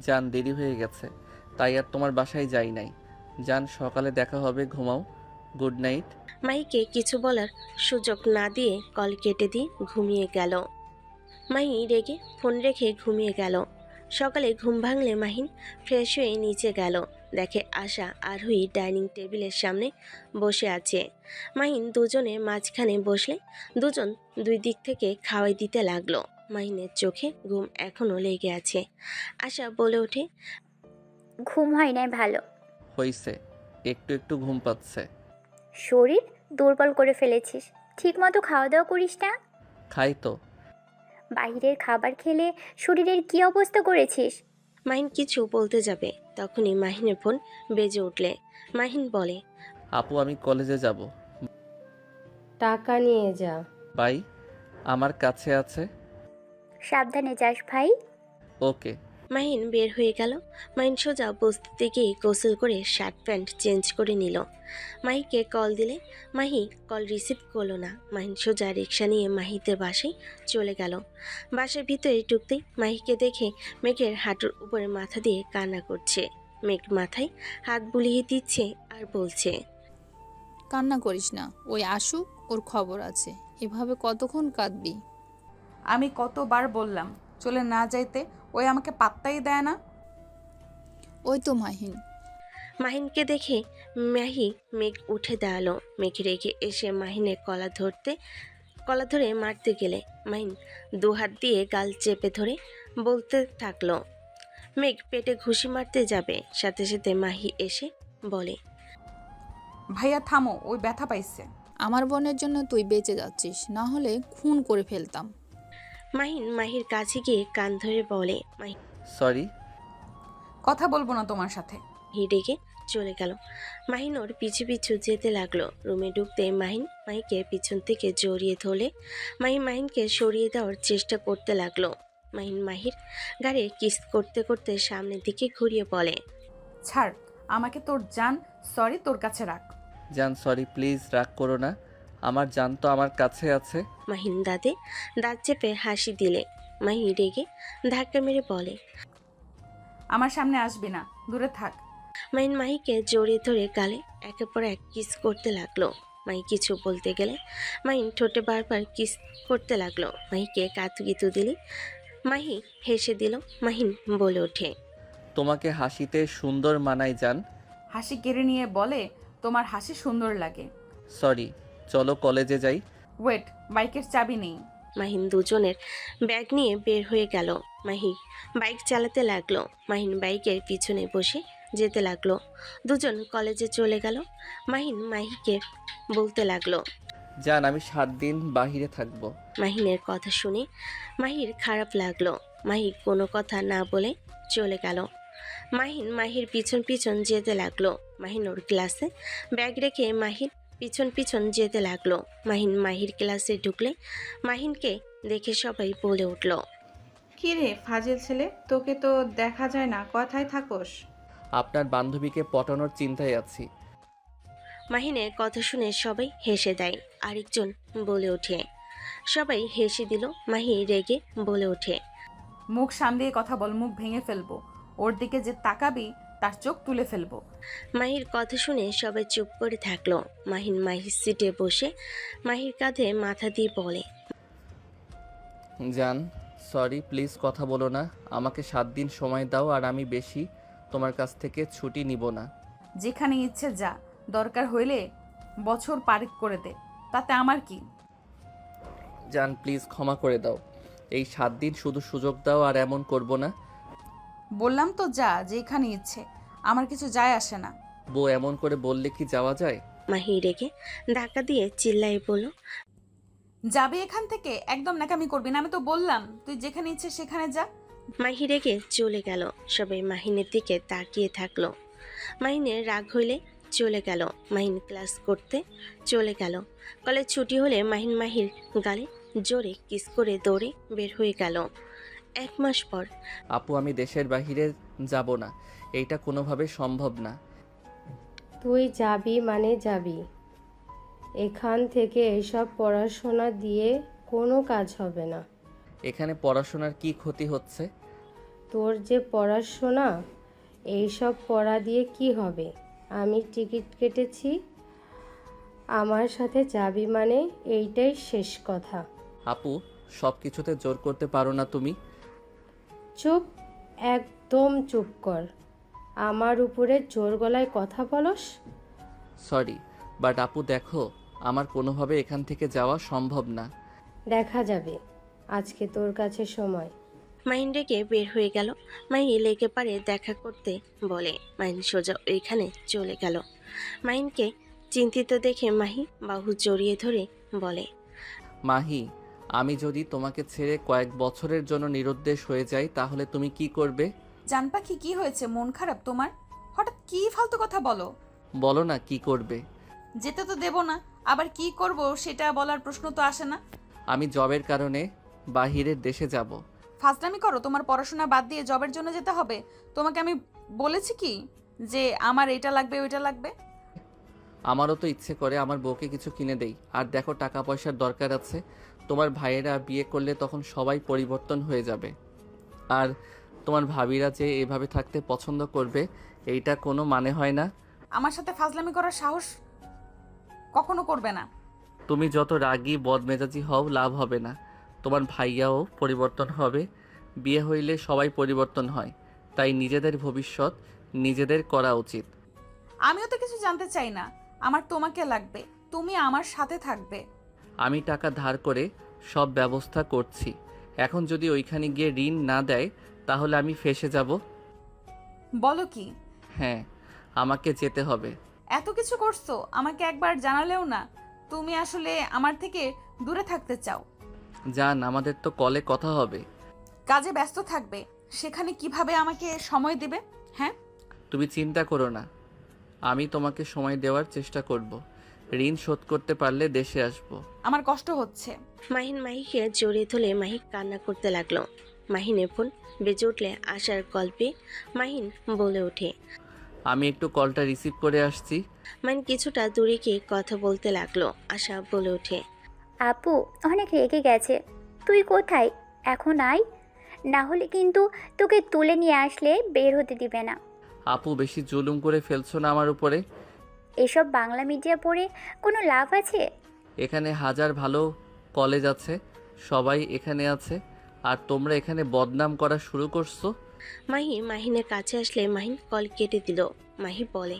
জান দেরি হয়ে গেছে তাই আর তোমার বাসায় যাই নাই। জান সকালে দেখা হবে, ঘুমাও, গুড নাইট। মাহিকে কিছু বলার সুযোগ না দিয়ে কল কেটে দিয়ে ঘুমিয়ে গেল। মাহি রেগে ফোন রেখে ঘুমিয়ে গেল। সকালে ঘুম ভাঙলে মাহিন ফ্রেশ হয়ে নিচে গেল। দেখে আশা আরোহী ডাইনিং টেবিলের সামনে বসে আছে। মাহিন দুজনের মাঝখানে বসলে দুজন দুই দিক থেকে খাওয়াই দিতে লাগলো। মাহিনের চোখে ঘুম এখনো লেগে আছে। আশা বলে ওঠে, ঘুম হয় নাই ভালো। হইছে, একটু একটু ঘুম পাচ্ছে। শরীর দুর্বল করে ফেলেছিস, ঠিক মতো খাওয়া দাওয়া করিস না। খাই তো। বাইরের খাবার খেলে শরীরের কি অবস্থা করেছিস? মাহিন কিছু বলতে যাবে, তখনই মাহিনের ফোন বেজে উঠলে মাহিন বলে, আপু আমি কলেজে যাব। টাকা নিয়ে যা। বাই, আমার কাছে আছে। সাবধানে যাস ভাই। ওকে। মাহিন বের হয়ে গেল। মাহিন সোজা বস্তিতে গিয়ে গোসল করে শার্ট প্যান্ট চেঞ্জ করে নিল। মাহিকে কল দিলে মাহি কল রিসিভ করলো না। মাহিন সোজা রিক্সা নিয়ে মাহিদের বাসায় চলে গেল। বাসার ভিতরে ঢুকতেই মাহিকে দেখে মেঘের হাঁটুর উপরে মাথা দিয়ে কান্না করছে। মেঘ মাথায় হাত বুলিয়ে দিচ্ছে আর বলছে, কান্না করিস না, ওই আসুক, ওর খবর আছে। এভাবে কতক্ষণ কাঁদবি? আমি কতবার বললাম চলে না যাইতে, ওই আমাকে পাত্তাই দেয় না। ওই তো মাহিন। মাহিনকে দেখে মাহি মেঘ উঠে দাঁড়ালো। মেঘ রেগে এসে মাহিনের কলা ধরে মারতে গেলে মাহিন দুহাত দিয়ে গাল চেপে ধরে বলতে থাকলো। মেঘ পেটে ঘুষি মারতে যাবে, সাথে সাথে মাহি এসে বলে, ভাইয়া থামো, ওই ব্যথা পাইছে। আমার বোনের জন্য তুই বেঁচে যাচ্ছিস, না হলে খুন করে ফেলতাম। মাহিন মাহির কাছে গিয়ে কান ধরে বলে। মাহি সরি। কথা বলবো না তোমার সাথে। রেগে চলে গেল। মাহিন ওর পিছু পিছু যেতে লাগলো। রুমে ঢুকতে মাহিকে পিছন থেকে জড়িয়ে ধরলে মাহিনকে সরিয়ে দেওয়ার চেষ্টা করতে লাগলো। মাহির গাড়ি কিস করতে করতে সামনের দিকে ঘুরিয়ে বলে, ছাড় আমাকে, তোর জান সরি তোর কাছে রাখ। জান সরি, প্লিজ রাগ করো না, আমার জান তো আমার কাছে আছে। মাহিন দাঁত চেপে হাসি দিলে মাহি রেগে ধাক্কা মেরে বলে, আমার সামনে আসবি না, দূরে থাক। মাহিকে জড়িয়ে ধরে গালে একের পর এক কিস করতে লাগলো। মাহি কিছু বলতে গেলে মাহিন ঠোঁটে বারবার কিস করতে লাগলো। মাহিকে কাতুকিতু দিলে মাহি হেসে দিল। মাহিন বলে ওঠে, তোমাকে হাসিতে সুন্দর মানায় জান। হাসি কেড়ে নিয়ে বলে, তোমার হাসি সুন্দর লাগে। সরি, চলো কলেজে যাই। ওয়েট, বাইকের চাবি নেই। মাহিন দুজনের ব্যাগ নিয়ে বের হয়ে গেল। মাহি বাইক চালাতে লাগলো। মাহিন বাইকের পিছনে বসে যেতে লাগলো। দুজন কলেজে চলে গেল। মাহিকে বলতে লাগলো, জান আমি 7 দিন বাহিরে থাকবো। মাহিনের কথা শুনে মাহির খারাপ লাগলো। মাহি কোনো কথা না বলে চলে গেল। মাহির পিছন পিছন যেতে লাগলো। মাহিন ওর ক্লাসে ব্যাগ রেখে মাহির পিছন পিছন যেতে লাগলো। মাহির ক্লাসে ঢুকলে মাহিনকে দেখে সবাই বলে উঠল, কি রে ফাজিল ছেলে, তোকে তো দেখা যায় না, কথায় থাকোস? আপনার বান্ধবীকে পটানোর চিন্তায় আছি। মাহিনের কথা শুনে সবাই হেসে দেয়। আরেকজন বলে ওঠে। সবাই হেসে দিল। মাহি রেগে বলে ওঠে, মুখ সামলিয়ে কথা বল, মুখ ভেঙে ফেলবো। ওর দিকে যে তাকাবি তার চোখ তুলে ফেলবো। মাহির কথা শুনে সবাই চুপ করে থাকলো। মাহির সিটে বসে মাহির কাঁধে মাথা দিয়ে বলে, জান সরি, প্লিজ কথা বলো না, আমাকে 7 দিন সময় দাও, আর আমি বেশি তোমার কাছ থেকে ছুটি নিব না। যেখানে ইচ্ছে যা, দরকার হইলে বছর পার করে দে, তাতে আমার কি। জান প্লিজ ক্ষমা করে দাও, এই 7 দিন শুধু সুযোগ দাও, আর এমন করব না। বললাম তো যা, যেখানে ইচ্ছে, আমার কিছু যায় আসে না। বউ এমন করে বললে কি যাওয়া যায়? মাহি রেগে ধাক্কা দিয়ে চিল্লাই বলল, যাবে এখান থেকে, একদম নাকামি করবি না, আমি তো বললাম তুই যেখানে ইচ্ছে সেখানে যা। মাহি রেগে চলে গেল। সবাই মাহিনের দিকে তাকিয়ে থাকলো। মাহিনের রাগ হইলে চলে গেল। মাহিন ক্লাস করতে চলে গেল। কলেজ ছুটি হলে মাহির গালে জোরে কিস করে দৌড়ে বের হয়ে গেল। 1 মাস পর, আপু আমি দেশের বাইরে যাব না, এইটা কোনোভাবে সম্ভব না। তুই যাবি মানে যাবি, এখান থেকে এসব পড়াশোনা দিয়ে কোনো কাজ হবে না। এখানে পড়াশোনার কি ক্ষতি হচ্ছে? তোর যে পড়াশোনা, এইসব পড়া দিয়ে কি হবে? আমি টিকিট কেটেছি, আমার সাথে যাবি মানে এইটাই শেষ কথা। আপু সব কিছুতে জোর করতে পারো না তুমি। চুপ, একদম চুপ কর। আমার উপরে জোর গলায় কথা বলস? সরি, বাট আপু দেখো, আমার কোনোভাবে এখান থেকে যাওয়া সম্ভব না। দেখা যাবে, আজকে তোর কাছে সময়। মাহিন রেগে বের হয়ে গেল। মাহি লেগে পারে দেখা করতে বলে। মাহিন সোজা ওইখানে চলে গেল। মাহিনকে চিন্তিত দেখে মাহি বাহু জড়িয়ে ধরে বলে, মাহি, আমি যদি তোমাকে ছেড়ে কয়েক বছরের জন্য নিরুদ্দেশ হয়ে যাই তাহলে তুমি কি করবে? জান পাখি, কি হয়েছে? মন খারাপ তোমার? হঠাৎ কি ফালতু কথা বলো? বলো না কি করবে। যেতে তো দেব না, আবার কি করব সেটা বলার প্রশ্ন তো আসে না। আমি জবের কারণে বাহিরের দেশে যাব। ফাজলামি করো, তোমার পড়াশোনা বাদ দিয়ে জবের জন্য যেতে হবে? তোমাকে আমি বলেছি কি যে আমার এটা লাগবে ওইটা লাগবে? আমারও তো ইচ্ছে করে আমার বউকে কিছু কিনে দেই, আর দেখো টাকা পয়সার দরকার আছে। তোমার ভাইয়েরা বিয়ে করলে তখন সবাই পরিবর্তন হয়ে যাবে, আর তোমার ভাবিরা যে এভাবে থাকতে পছন্দ করবে এইটা কোনো মানে হয় না। আমার সাথে ফাজলামি করার সাহস কখনো করবে না। তুমি যত রাগী বদমেজাজি হও লাভ হবে না। তোমার ভাইয়াও পরিবর্তন হবে। বিয়ে হইলে সবাই পরিবর্তন হয়, তাই নিজেদের ভবিষ্যৎ নিজেদের করা উচিত। আমিও তো কিছু জানতে চাই না। আমার তোমাকে লাগবে, তুমি আমার সাথে থাকবে। আমি টাকা ধার করে সব ব্যবস্থা করছি। এখন যদি ওইখানে গিয়ে ঋণ না দেয় তাহলে আমি ফেঁসে যাব। বলো কি? হ্যাঁ, আমাকে যেতে হবে। এত কিছু করছো, আমাকে একবার জানালেও না। তুমি আসলে আমার থেকে দূরে থাকতে চাও। জান, আমাদের তো কলে কথা হবে। কাজে ব্যস্ত থাকবে, সেখানে কিভাবে আমাকে সময় দিবে? হ্যাঁ, তুমি চিন্তা করো না, আমি তোমাকে সময় দেওয়ার চেষ্টা করব। ঋণ শোধ করতে পারলে দেশে আসব। আমার কষ্ট হচ্ছে। মাহিন মাহিকে জড়িয়ে ধরে মাহি কান্না করতে লাগলো। মাহিনের ফোন বেজে উঠলে আশার গল্পে মাহিন বলে ওঠে। আমি একটু কলটা রিসিভ করে আসছি। মাহিন কিছুটা দূরে গিয়ে কথা বলতে লাগলো। আশা বলে ওঠে। আপু অনেক রেগে গেছে, তুই কোথায়? এখন আয়, না হলে কিন্তু তোকে তুলে নিয়ে আসলে বের হতে দিবে না। আপু, বেশি জুলুম করে ফেলছো না আমার উপরে? এসব বাংলা মিডিয়া পড়ে কোনো লাভ আছে? এখানে হাজার ভালো কলেজ আছে, সবাই এখানে আছে, আর তোমরা এখানে বদনাম করা শুরু করছো। মাহি মাহিনের কাছে আসলে মাহিন কল কেটে দিল। মাহি বলে।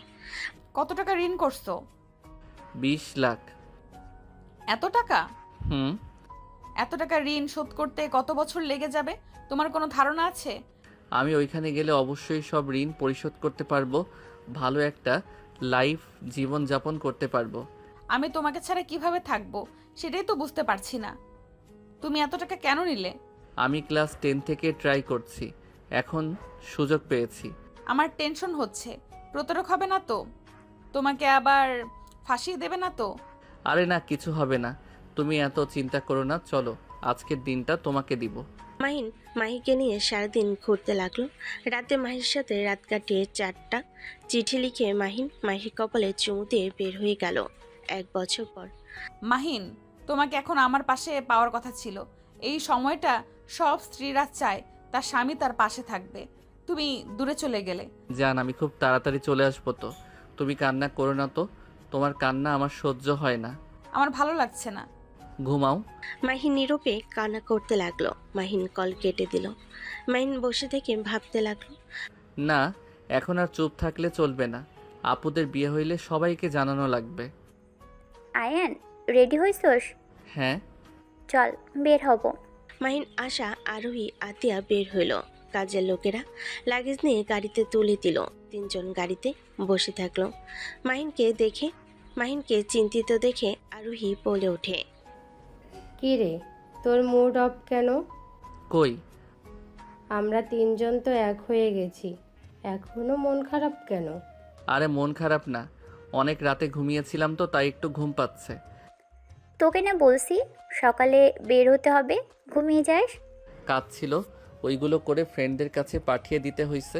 কত টাকা ঋণ করছো? 20 লাখ। এত টাকা? হুম। এত টাকা ঋণ শোধ করতে কত বছর লেগে যাবে তোমার কোনো ধারণা আছে? আমি ওইখানে গেলে অবশ্যই সব ঋণ পরিশোধ করতে পারবো, ভালো একটা লাইফ জীবন যাপন করতে পারবো। আমি তোমাকে ছাড়া কিভাবে থাকবো সেটাই তো বুঝতে পারছি না। তুমি এত টাকা কেন নিলে? আমি ক্লাস 10 থেকে ট্রাই করছি, এখন সুযোগ পেয়েছি। আমার টেনশন হচ্ছে, প্রতারক হবে না তো? তোমাকে আবার ফাঁসিয়ে দেবে না তো? আরে না, কিছু হবে না, তুমি এত চিন্তা করো না। চলো, আজকের দিনটা তোমাকে দিব। মাহিন মাহিকে নিয়ে সারাদিন ঘুরতে লাগলো। রাতে মাহির সাথে রাত কাটিয়ে 4টা চিঠি লিখে মাহিন মাহির কপালে চুমু দিয়ে বের হয়ে গেল। 1 বছর পর। মাহিন, তোমাকে এখন আমার পাশে পাওয়ার কথা ছিল। এই সময়টা সব স্ত্রীরা চায় তার স্বামী তার পাশে থাকবে। তুমি দূরে চলে গেলে। জান, আমি খুব তাড়াতাড়ি চলে আসবো তো, তুমি কান্না করো না তো। তোমার কান্না আমার সহ্য হয় না। আমার ভালো লাগছে না। ঘুমাও। মাহিন নীরবে কান্না করতে লাগলো। মাহিন কল কেটে দিল। মাহিন বসে থেকে ভাবতে লাগলো। না, এখন আর চুপ থাকলে চলবে না। আপুদের বিয়ে হইলে সবাইকে জানানো লাগবে। আয়ান, রেডি হইছস? হ্যাঁ। চল বের হব। মাহিন, আশা, আরোহী, আতিয়া বের হইল। কাজের লোকেরা লাগেজ নিয়ে গাড়িতে তুলে দিল। 3 জন গাড়িতে বসে থাকলো। মাহিনকে চিন্তিত দেখে আরোহী বলে ওঠে। কি রে, তোর মুড অফ কেন? কই? আমরা 3 জন তো এক হয়ে গেছি, এখনো মন খারাপ কেন? আরে মন খারাপ না, অনেক রাতে ঘুমিয়েছিলাম তো তাই একটু ঘুম পাচ্ছে। তোকে না বলছি সকালে বের হতে হবে, ঘুমিয়ে যাস। কাজ ছিল, ওইগুলো করে ফ্রেন্ডদের কাছে পাঠিয়ে দিতে হয়েছে।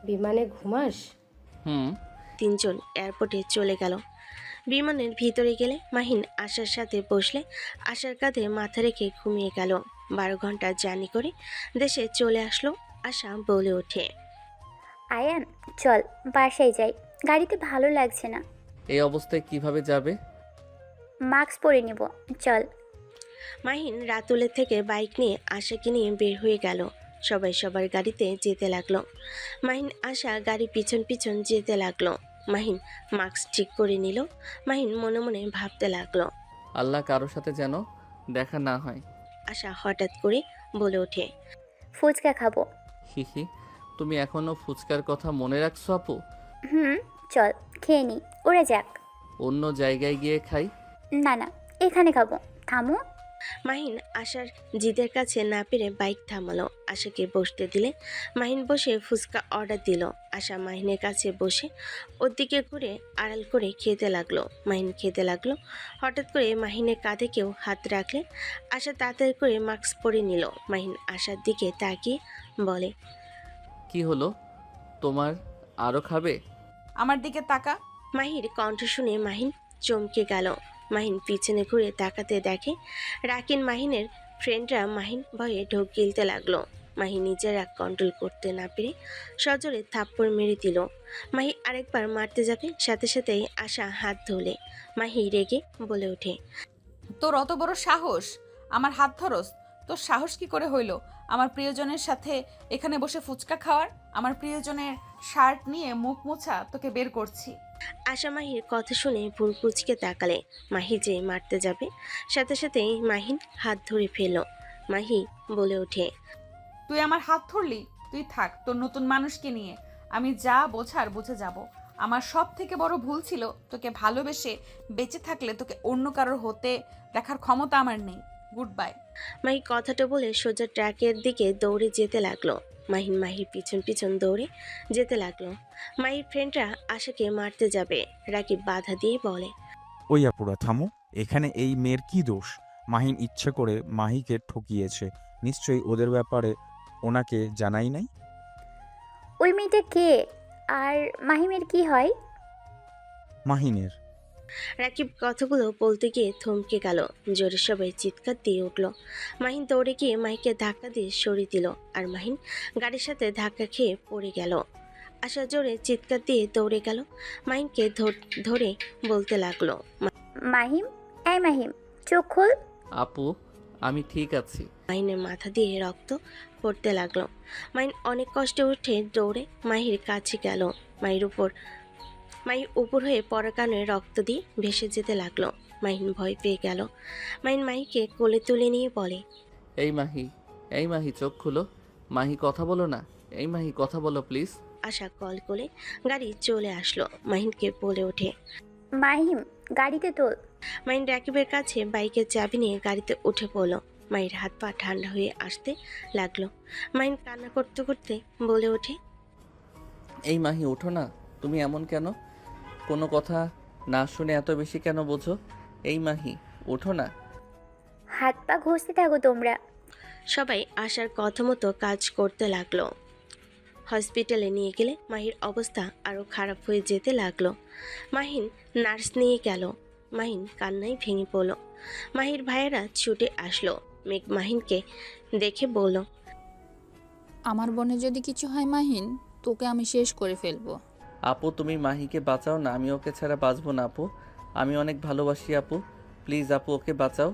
বিমানে ঘুমাস? হুম। 3 জন এয়ারপোর্টে চলে গেল। বিমানের ভিতরে গেলে মাহিন আশার সাথে বসলে আশার কাঁধে মাথা রেখে ঘুমিয়ে গেল। 12 ঘন্টা জার্নি করে দেশে চলে আসলো। আশা বলে ওঠে। আয়ান, চল বাসায় যাই, গাড়িতে ভালো লাগছে না। এই অবস্থায় কিভাবে যাবে? মাস্ক পরে নিব, চল। মাহিন রাতুলের থেকে বাইক নিয়ে আশাকে নিয়ে বের হয়ে গেল। সবাই সবার গাড়িতে যেতে লাগলো। মাহিন আশা গাড়ি পিছন পিছন যেতে লাগলো। মাহিন মাস্ক ঠিক করে নিল। মাহিন মনে মনে ভাবতে লাগলো। আল্লাহ কারোর সাথে যেন দেখা না হয়। আশা হঠাৎ করে বলে ওঠে। ফুচকা খাবো। হিহি, তুমি এখনো ফুচকার কথা মনে রাখছো আপু? চল খেয়ে নি, ওরা যাক। অন্য জায়গায় গিয়ে খাই। না না, এখানে খাবো, থামো। মাহিন আশার জিদের কাছে না পেরে বাইক থামালো। আশাকে বসতে দিলে মাহিন বসে ফুচকা অর্ডার দিল। আশা মাহিনের কাছে বসে ওর দিকে ঘুরে আড়াল করে খেতে লাগলো। মাহিন খেতে লাগলো। হঠাৎ করে মাহিনের কাঁধে কেউ হাত রাখলে আশা তাড়াতাড়ি করে মাস্ক পরে নিল। মাহিন আশার দিকে তাকিয়ে বলে। কি হলো তোমার, আরো খাবে? আমার দিকে তাকা। মাহির কণ্ঠ শুনে মাহিন চমকে গেল। মাহিন পিছনে ঘুরে তাকাতে দেখে রাকিন মাহিনের ফ্রেন্ডরা মাহিন ভয়ে ঢোক গিলতে লাগলো। মাহি নিজের রাগ কন্ট্রোল করতে না পেরে সজোরে থাপ্পড় মেরে দিল। মাহি আরেকবার মারতে যাবে, সাথে সাথেই আশা হাত ধরলে। মাহি রেগে বলে ওঠে, তোর অত বড় সাহস, আমার হাত ধরস? তোর সাহস কি করে হইল আমার প্রিয়জনের সাথে এখানে বসে ফুচকা খাওয়ার? আমার প্রিয়জনের শার্ট নিয়ে মুখ মোছা তোকে বের করছি। আশা মাহির কথা শুনে ভুল কুচকে তাকালে। মাহি যে মারতে যাবে, সাথে সাথেই মাহিন হাত ধরে ফেলল। মাহি বলে ওঠে, তুই আমার হাত ধরলি? তুই থাক তোর নতুন মানুষকে নিয়ে, আমি যা বোঝার বুঝে যাব। আমার সব থেকে বড় ভুল ছিল তোকে ভালোবেসে বেঁচে থাকলে তোকে অন্য কারোর হতে দেখার ক্ষমতা আমার নেই। Good bye. মাহি কথাটা বলে সোজা ট্র্যাকের দিকে দৌড়ে যেতে লাগলো। মাহির পিছন পিছন দৌড়ে যেতে লাগলো। মাহির ফ্রেন্ডরা আশাকে মারতে যাবে, রাকিব বাধা দিয়ে বলে, ওই আপুরা থামো, এখানে এই মেয়ের কি দোষ? মাহিন ইচ্ছে করে মাহিকে ঠকিয়েছে, নিশ্চয়ই ওদের ব্যাপারে ওনাকে জানাই নাই। ওই মেয়েটা কে? আর মাহিমের কি হয়? মাহিনের। রাকিব কথাগুলো বলতে গিয়ে থমকে গেল। জোরে সবাই চিৎকার দিয়ে উঠল। মাহিন দৌড়ে গিয়ে মাহিকে ধাক্কা দিয়ে সরিয়ে দিল, আর মাহিন গাড়ির সাথে ধাক্কা খেয়ে পড়ে গেল। আশা জোরে চিৎকার দিয়ে দৌড়ে গেল, মাহিনকে ধরে বলতে লাগলো, মাহিম, এই মাহিম, চোখ খোল। আপু আমি ঠিক আছি। মাহিনের মাথা দিয়ে রক্ত পড়তে লাগলো। মাহিন অনেক কষ্টে উঠে দৌড়ে মাহির কাছে গেল। মাহির উপর হয়ে পড়া কানে রক্ত দিয়ে ভেসে যেতে লাগলো। মাহিন ভয় পেয়ে গেল। মাহিকে কোলে তুলে নিয়ে বলে, এই মাহি চোখ খুলো। মাহি কথা বলো না, এই মাহি কথা বলো প্লিজ। আশা কল করে গাড়ি চলে আসলো। মাহিনকে বলে ওঠে, মাহিম, গাড়িতে তোল। মাহিন রাকিবের কাছে বাইকের চাবি নিয়ে গাড়িতে উঠে পড়লো। মাহির হাত পা ঠান্ডা হয়ে আসতে লাগলো। মাহিন কান্না করতে করতে বলে ওঠে, এই মাহি ওঠো না, তুমি এমন কেন? কোনো কথা না শুনে এত বেশি কেন বোঝো? এই মাহি ওঠো না। হাত পা ঘষতে থাকো তোমরা। সবাই আশার কথা মতো কাজ করতে লাগলো। হসপিটালে নিয়ে গেলে মাহির অবস্থা আরও খারাপ হয়ে যেতে লাগলো। মাহিন নার্স নিয়ে গেল। মাহিন কান্নায় ভেঙে পড়ল। মাহির ভাইয়েরা ছুটে আসলো। মেঘ মাহিনকে দেখে বলল, আমার বোনের যদি কিছু হয় মাহিন, তোকে আমি শেষ করে ফেলবো। আপু তুমি মাহিকে বাঁচাও না, আমি ওকে ছাড়া বাঁচবো না আপু। আমি অনেক ভালোবাসি আপু, প্লিজ আপু ওকে বাঁচাও।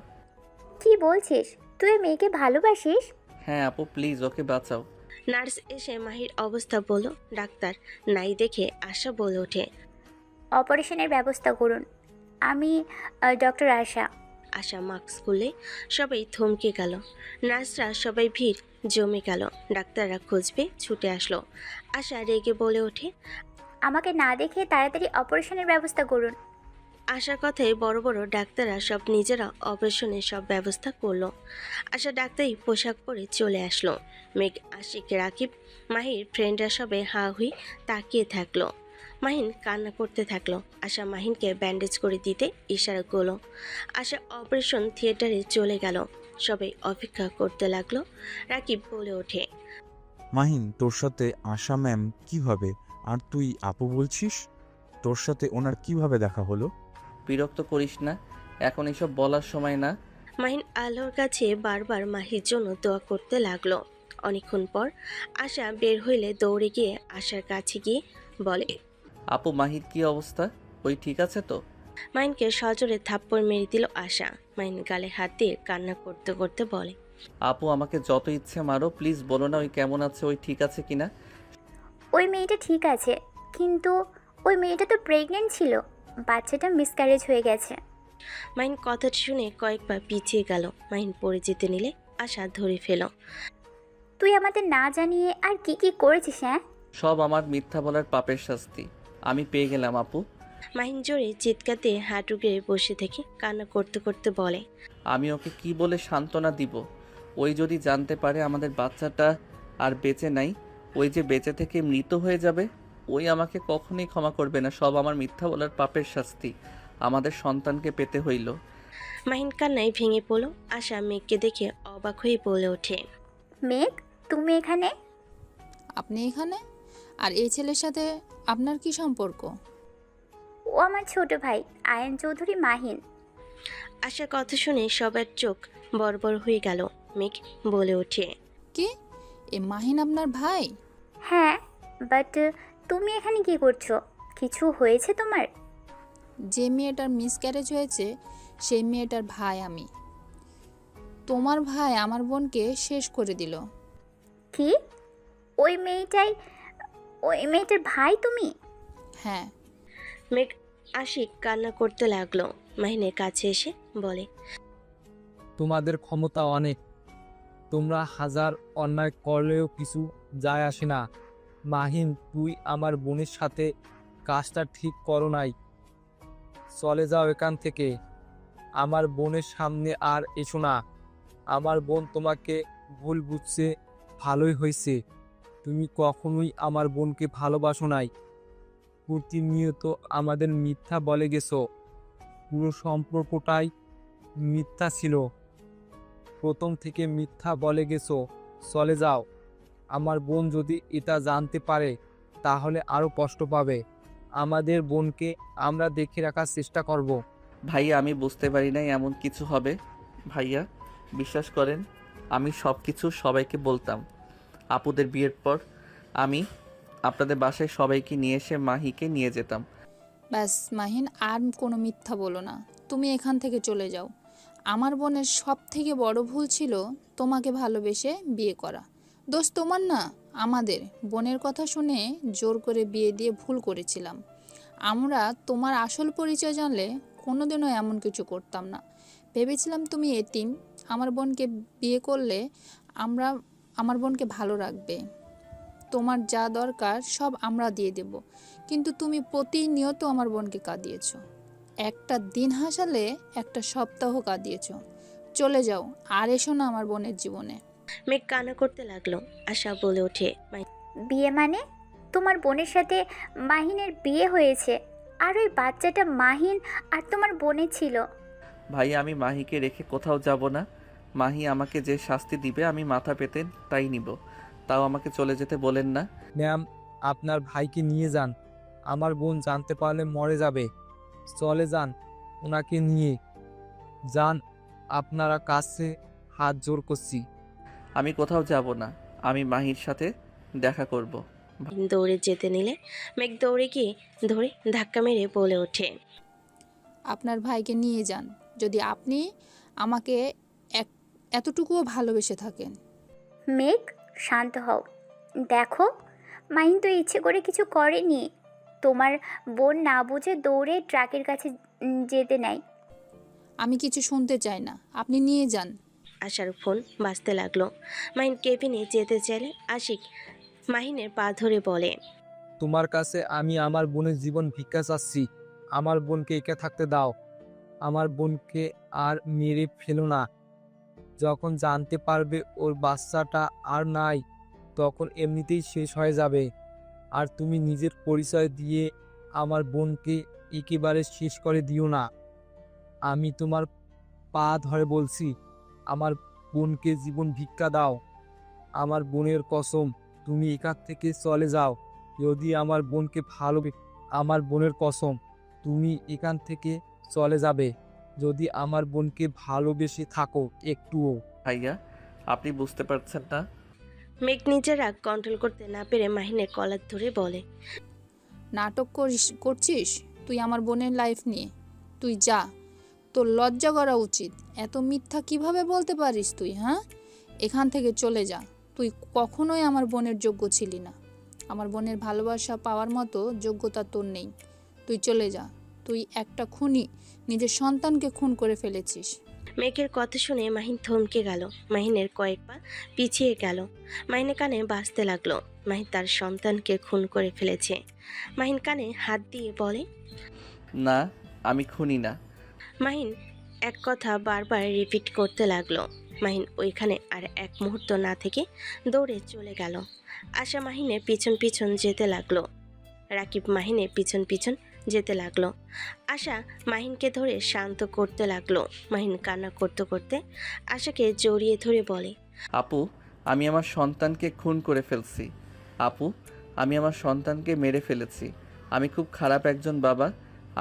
কি বলছিস? তুই মেয়েকে ভালোবাসিস? হ্যাঁ আপু প্লিজ ওকে বাঁচাও। নার্স এসে মাহির অবস্থা বলল। ডাক্তার নাই দেখে আশা বলে ওঠে, অপারেশনের ব্যবস্থা করুন। আমি ডক্টর আশা। আশা মাস্ক খুলে সবাই থমকে গেল। নার্সরা সবাই ভিড় জমে গেল। ডাক্তাররা খুঁজবে ছুটে আসলো। আশা রেগে বলে ওঠে, আমাকে না দেখে তাড়াতাড়ি অপারেশনের ব্যবস্থা করুন। আশার কথায় বড় বড় ডাক্তাররা সব নিজেরা অপারেশনের সব ব্যবস্থা করলো। আশা ডাক্তারি পোশাক পরে চলে আসলো। মেঘ, আশিক, রাকিব, মাহির ফ্রেন্ডরা সবাই হা হুই তাকিয়ে থাকলো। মাহিন কান্না করতে থাকলো। আশা মাহিনকে ব্যান্ডেজ করে দিতে ইশারা করলো। আশা অপারেশন থিয়েটারে চলে গেল। সবাই অপেক্ষা করতে লাগলো। রাকিব বলে ওঠে, মাহিন, তোর সাথে আশা ম্যাম কিভাবে? আর তুই আপু বলছিস? তোর সাথে ওনার কিভাবে দেখা হলো? বিরক্ত করিস না, এখন এসব বলার সময় না। মাহিন আল্লাহর কাছে বারবার মাহির জন্য দোয়া করতে লাগলো। অনেকক্ষণ পর আশা বের হইলে দৌড়ে গিয়ে আশার কাছে গিয়ে বলে, আপু মাহির কি অবস্থা? ওই ঠিক আছে তো? মাহিনকে সজোরে থাপ্পড় মেরে দিল আশা। মাহিন গালে হাত দিয়ে কান্না করতে করতে বলে, আপু আমাকে যত ইচ্ছে মারো, প্লিজ বলো না ওই কেমন আছে, ওই ঠিক আছে কিনা। ওই মেয়েটা ঠিক আছে, কিন্তু ওই মেয়েটা তো প্রেগনেন্ট ছিল। বাচ্চাটা মিসক্যারেজ হয়ে গেছে। মাহিন কথাটা শুনে কয়েকবার পিছিয়ে গেল। মাহিন পড়ে যেতে নিলে আশা ধরে ফেল। তুই আমাদের না জানিয়ে আর কি কি করেছিস? হ্যাঁ, সব আমার মিথ্যা বলার পাপের শাস্তি আমি পেয়ে গেলাম আপু। মাহিন জোরে চিৎকাতে হাঁটু গেড়ে বসে থেকে কান্না করতে করতে বলে, আমি ওকে কি বলে সান্ত্বনা দিব? ওই যদি জানতে পারে আমাদের বাচ্চাটা আর বেঁচে নাই, ওই যে বেঁচে থেকে মৃত হয়ে যাবে, ওই আমাকে কখনোই ক্ষমা করবে না। সব আমার মিথ্যা বলার পাপের শাস্তি আমাদের সন্তানকে পেতে হইল। মাহিন কান্নায় ভেঙে পড়ল। আশা মেঘকে দেখে অবাক হয়ে বলে ওঠে, মেঘ, তুমি এখানে? আপনি এখানে? আর এই ছেলের সাথে আপনার কি সম্পর্ক? ও আমার ছোট ভাই আয়ান চৌধুরী মাহিন। আশার কথা শুনে সবার চোখ বড় বড় হয়ে গেল। মেঘ বলে ওঠে, কি? এ মাহিন আপনার ভাই? হ্যাঁ, বাট তুমি এখানে কি করছো? কিছু হয়েছে তোমার? যে মেয়েটার মিসক্যারেজ হয়েছে সেই মেয়েটার ভাই আমি। তোমার ভাই আমার বোনকে শেষ করে দিল। কি? ওই মেয়েটার ভাই তুমি? হ্যাঁ। মেঘ আশিক কান্না করতে লাগলো। মাহিনের কাছে এসে বলে, তোমাদের ক্ষমতা অনেক, তোমরা হাজার অন্যায় করলেও কিছু যায় আসে না। মাহিন, তুই আমার বোনের সাথে কাজটা ঠিক করো নাই, চলে যাও এখান থেকে। আমার বোনের সামনে আর এসো না। আমার বোন তোমাকে ভুল বুঝছে, ভালোই হয়েছে। তুমি কখনোই আমার বোনকে ভালোবাসো নাই, প্রতিনিয়ত আমাদের মিথ্যা বলে গেছো। পুরো সম্পর্কটাই মিথ্যা ছিল, প্রথম থেকে মিথ্যা বলে গেছো। চলে যাও। আমার বোন যদি এটা জানতে পারে তাহলে আরও কষ্ট পাবে। আমাদের বোনকে আমরা দেখে রাখার চেষ্টা করব। ভাইয়া আমি বুঝতে পারি নাই এমন কিছু হবে। ভাইয়া বিশ্বাস করেন, আমি সব কিছু সবাইকে বলতাম। আপুদের বিয়ের পর আমি আপনাদের বাসায় সবাইকে নিয়ে এসে মাহিকে নিয়ে যেতাম। ব্যাস মাহিন, আর কোনো মিথ্যা বলো না। তুমি এখান থেকে চলে যাও। আমার বোনের সব থেকে বড় ভুল ছিল তোমাকে ভালোবেসে বিয়ে করা। দোষ তোমার না, আমাদের। বোনের কথা শুনে জোর করে বিয়ে দিয়ে ভুল করেছিলাম। আমরা তোমার আসল পরিচয় জানলে কোনোদিনও এমন কিছু করতাম না। ভেবেছিলাম তুমি এতিম, আমার বোনকে বিয়ে করলে আমার বোনকে ভালো রাখবে, তোমার যা দরকার সব আমরা দিয়ে দেব। কিন্তু তুমি প্রতিনিয়ত আমার বোনকে কাঁদিয়েছ। একটা দিন হাসালে একটা সপ্তাহ কাঁদিয়েছ। চলে যাও, আর এসো না আমার বোনের জীবনে। মেঘ কান্না করতে লাগলো। আশা বলে ওঠে, বিয়ে মানে? তোমার বোনের সাথে মাহিনের বিয়ে হয়েছে, আর ওই বাচ্চাটা মাহিন আর তোমার বোনের ছিল। ভাইয়া আমি মাহিকে রেখে কোথাও যাব না। মাহি আমাকে যে শাস্তি দিবে আমি মাথা পেতে তাই নিব। তাও আমাকে চলে যেতে বলেন না। ম্যাম, আপনার ভাইকে নিয়ে যান। আমার বোন জানতে পারলে মরে যাবে। চলে যান, ওনাকে নিয়ে যান। আপনারা কাছে হাত জোর করছি। আমি কোথাও যাব না, আমি মাহির সাথে দেখা করব। দৌড়ে যেতে নিলে মেঘ দৌড়ে গিয়ে ধরে ধাক্কা মেরে বলে ওঠে, আপনার ভাইকে নিয়ে যান, যদি আপনি আমাকে এতটুকুও ভালোবেসে থাকেন। মেঘ, শান্ত হও। দেখো, মাহিন তো ইচ্ছে করে কিছু করেনি। তোমার বোন না বুঝে দৌড়ে ট্রাকের কাছে যেতে নাই। আমি কিছু শুনতে চাই না, আপনি নিয়ে যান। আশার ফোন বাজতে লাগলো। মাহিন কেবিনে যেতে চাইলে আশিক মাহিনের পা ধরে বলে, তোমার কাছে আমি আমার বোনের জীবন ভিক্ষা চাচ্ছি। আমার বোনকে একা থাকতে দাও। আমার বোনকে আর মেরে ফেলো না। যখন জানতে পারবে ওর বাচ্চাটা আর নাই, তখন এমনিতেই শেষ হয়ে যাবে। আর তুমি নিজের পরিচয় দিয়ে আমার বোনকে একেবারে শেষ করে দিও না। আমি তোমার পা ধরে বলছি, আমার বোনকে জীবন ভিক্ষা দাও। আমার বোনের কসম, তুমি এখান থেকে চলে যাও। যদি আমার বোনকে আমার বোনের কসম, তুমি এখান থেকে চলে যাবে যদি আমার বোনকে ভালোবেসে থাকো একটুও। ভাইয়া আপনি বুঝতে পারছেন না। মেঘ নিজের রাগ কন্ট্রোল করতে না পেরে মাহিনের কলার ধরে বলে, নাটক করছিস তুই আমার বোনের লাইফ নিয়ে? তুই যা, তোর লজ্জা করা উচিত। এত মিথ্যা কিভাবে বলতে পারিস তুই? হ্যাঁ, এখান থেকে চলে যা। তুই কখনোই আমার বোনের যোগ্য ছিলি না। আমার বোনের ভালোবাসা পাওয়ার মতো যোগ্যতা তোর নেই। তুই চলে যা। তুই একটা খুনি, নিজের সন্তানকে খুন করে ফেলেছিস। মেঘের কথা শুনে মাহিন থমকে গেল। মাহিনের কয়েক পা পিছিয়ে গেল। মাহিনের কানে বাজতে লাগলো, মাহিন তার সন্তানকে খুন করে ফেলেছে। মাহিন কানে হাত দিয়ে বলে, না আমি খুনি না। মাহিন এক কথা বারবার রিপিট করতে লাগলো। মাহিন ওইখানে আর এক মুহূর্ত না থেকে দৌড়ে চলে গেল। আশা মাহিনের পিছন পিছন যেতে লাগলো। রাকিব মাহিনের পিছন পিছন যেতে লাগলো। আশা মাহিনকে ধরে শান্ত করতে লাগলো। মাহিন কান্না করতে করতে আশাকে জড়িয়ে ধরে বলে, আপু আমি আমার সন্তানকে খুন করে ফেলছি। আপু আমি আমার সন্তানকে মেরে ফেলেছি। আমি খুব খারাপ একজন বাবা।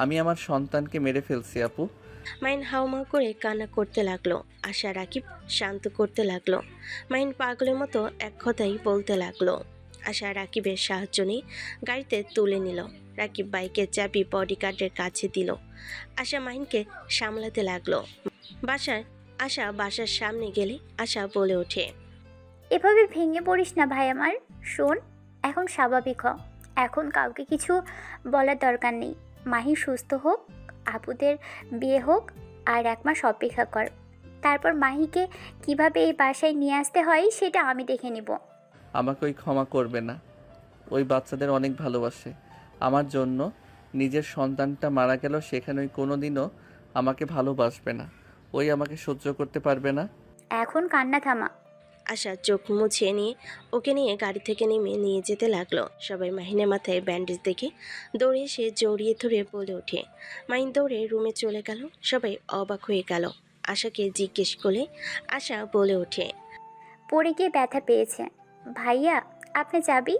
আমি আমার সন্তানকে মেরে ফেলছি আপু। মাহিন হাউমাউ করে কান্না করতে লাগলো। আশা রাকিব শান্ত করতে লাগলো। মাহিন পাগলের মতো এক কথাই বলতে লাগলো। আশা রাকিবের সাহায্য নিয়ে গাড়িতে তুলে নিল। রাকিব বাইকের চাবি বডিগার্ডের কাছে দিল। আশা মাহিনকে সামলাতে লাগলো। বাসার সামনে গেলে আশা বলে ওঠে, এভাবে ভেঙে পড়িস না ভাই আমার। শোন, এখন স্বাভাবিক হ। এখন কাউকে কিছু বলার দরকার নেই। মাহি সুস্থ হোক, আপুদের বিয়ে হোক, আর 1 মাস অপেক্ষা কর। তারপর মাহিকে কিভাবে এই বাসায় নিয়ে আসতে হয় সেটা আমি দেখে নিব। আমাকে ওই ক্ষমা করবে না। ওই বাচ্চাদের অনেক ভালোবাসে। আমার জন্য নিজের সন্তানটা মারা গেল, সেখানে ওই কোনোদিনও আমাকে ভালোবাসবে না। ওই আমাকে সহ্য করতে পারবে না। এখন কান্না থামা। আশা চোখ মুছিয়ে নিয়ে ওকে নিয়ে গাড়ি থেকে নেমে নিয়ে যেতে লাগলো। সবাই মাহিনের মাথায় ব্যান্ডেজ দেখে দৌড়ে এসে জড়িয়ে ধরে বলে ওঠে। মাহিন দৌড়ে রুমে চলে গেল। সবাই অবাক হয়ে গেল। আশাকে জিজ্ঞেস করলে আশা বলে ওঠে, পড়ে গিয়ে ব্যথা পেয়েছে। ভাইয়া, আপনি চাবি?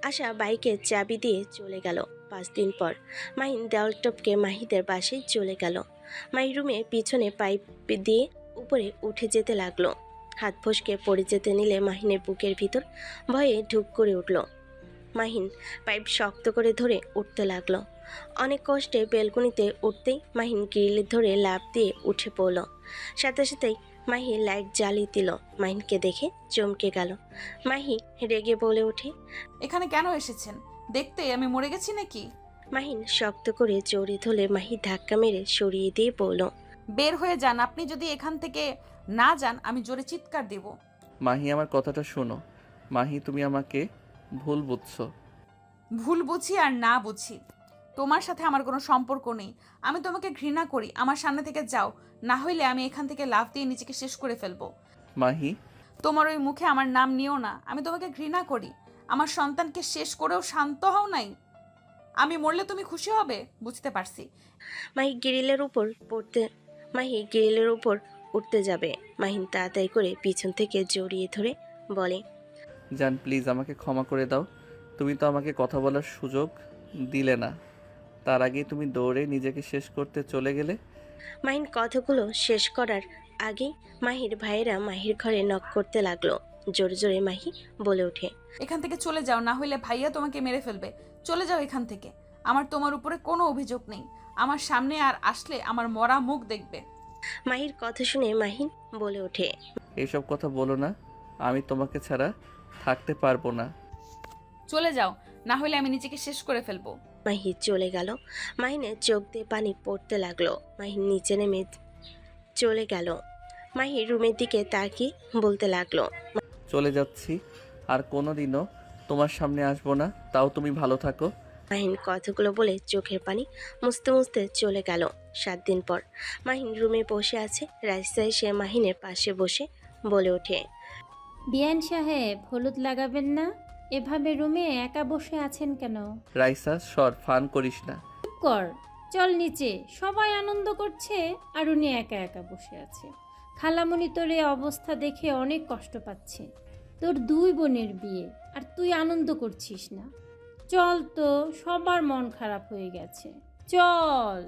আশা বাইকের চাবি দিয়ে চলে গেল। 5 দিন পর মাহিন দেওয়াল টপকে মাহিদের বাসায় চলে গেল। মাহি রুমে পিছনে পাইপ দিয়ে উপরে উঠে যেতে লাগলো। হাত ফসকে পড়ে যেতে নিলে মাহিনের বুকের ভিতর ভয়ে ঢুক করে উঠল। মাহিন পাইপ শক্ত করে ধরে উঠতে লাগলো। অনেক কষ্টে বেলকনিতে উঠতেই মাহিন গ্রিল ধরে লাফ দিয়ে উঠে পড়ল। সাথে সাথেই মাহি লাইট জ্বালিয়ে দিল। মাহিনকে দেখে চমকে গেল। মাহি রেগে বলে ওঠে, এখানে কেন এসেছেন? দেখতে আমি মরে গেছি নাকি? মাহিন শক্ত করে জড়িয়ে ধরে মাহি ধাক্কা মেরে সরিয়ে দিয়ে বলল, বের হয়ে যান। আপনি যদি এখান থেকে না যান আমি জোরে চিৎকার দেব। মাহি, আমার কথাটা শোনো। মাহি, তুমি আমাকে ভুল বুঝছো। ভুল বুঝি আর না বুঝি, তোমার সাথে আমার কোনো সম্পর্ক নেই। আমি তোমাকে ঘৃণা করি। আমার সামনে থেকে যাও, না হইলে আমি এখান থেকে লাফ দিয়ে নিজেকে শেষ করে ফেলবো। মাহি, তোমার ওই মুখে আমার নাম নিও না। আমি তোমাকে ঘৃণা করি। আমার সন্তানকে শেষ করেও শান্ত হও নাই। আমি মরলে তুমি খুশি হবে, বুঝতে পারছি। মাহি গ্রিলের উপর উঠতে যাবে। মাহিন তাড়াতাড়ি করে পিছন থেকে জড়িয়ে ধরে বলে, জান প্লিজ আমাকে ক্ষমা করে দাও। তুমি তো আমাকে কথা বলার সুযোগ দিলে না। তার আগেই তুমি দৌড়ে নিজেকে শেষ করতে চলে গেলে। মাহিন কথাগুলো শেষ করার আগেই মাহির ভাইয়েরা মাহির ঘরে নক করতে লাগলো। জোরে জোরে মাহি বলে ওঠে, এখান থেকে চলে যাও, না হইলে ভাইয়া তোমাকে মেরে ফেলবে। চলে যাও এখান থেকে। আমার তোমার উপরে কোনো অভিযোগ নেই। আমার সামনে আর আসলে আমার মরা মুখ দেখবে। মাহির কথা শুনে মাহিন বলে ওঠে, এইসব কথা বলো না। আমি তোমাকে ছাড়া থাকতে পারবো না। চলে যাও, না হইলে আমি নিজেকে শেষ করে ফেলবো। মাহি চলে গেল। মাহিনের চোখ দিয়ে পানি পড়তে লাগলো। মাহিন নিচে নেমে চলে গেল। মাহি রুমের দিকে তাকিয়ে বলতে লাগলো, চলে যাচ্ছি, আর কোনোদিনও তোমার সামনে আসবো না। তাও তুমি ভালো থাকো। মাহিন কথাগুলো বলে চোখের পানি মুছতে মুছতে চলে গেল। 7 দিন পর মাহিন রুমে বসে আছে। রাইসা এসে মাহিনের পাশে বসে বলে ওঠে, বিয়ান সাহেব, হলুদ লাগাবেন না? এভাবে রুমে একা বসে আছেন কেন? রাইসা, সর, ফান করিস না। চুপ কর, চল নিচে। সবাই আনন্দ করছে আর উনি একা একা বসে আছে। খালামণি তোর এই অবস্থা দেখে অনেক কষ্ট পাচ্ছে। তোর 2 বোনের বিয়ে আর তুই আনন্দ করছিস না। চল তো, সবার মন খারাপ হয়ে গেছে, চল।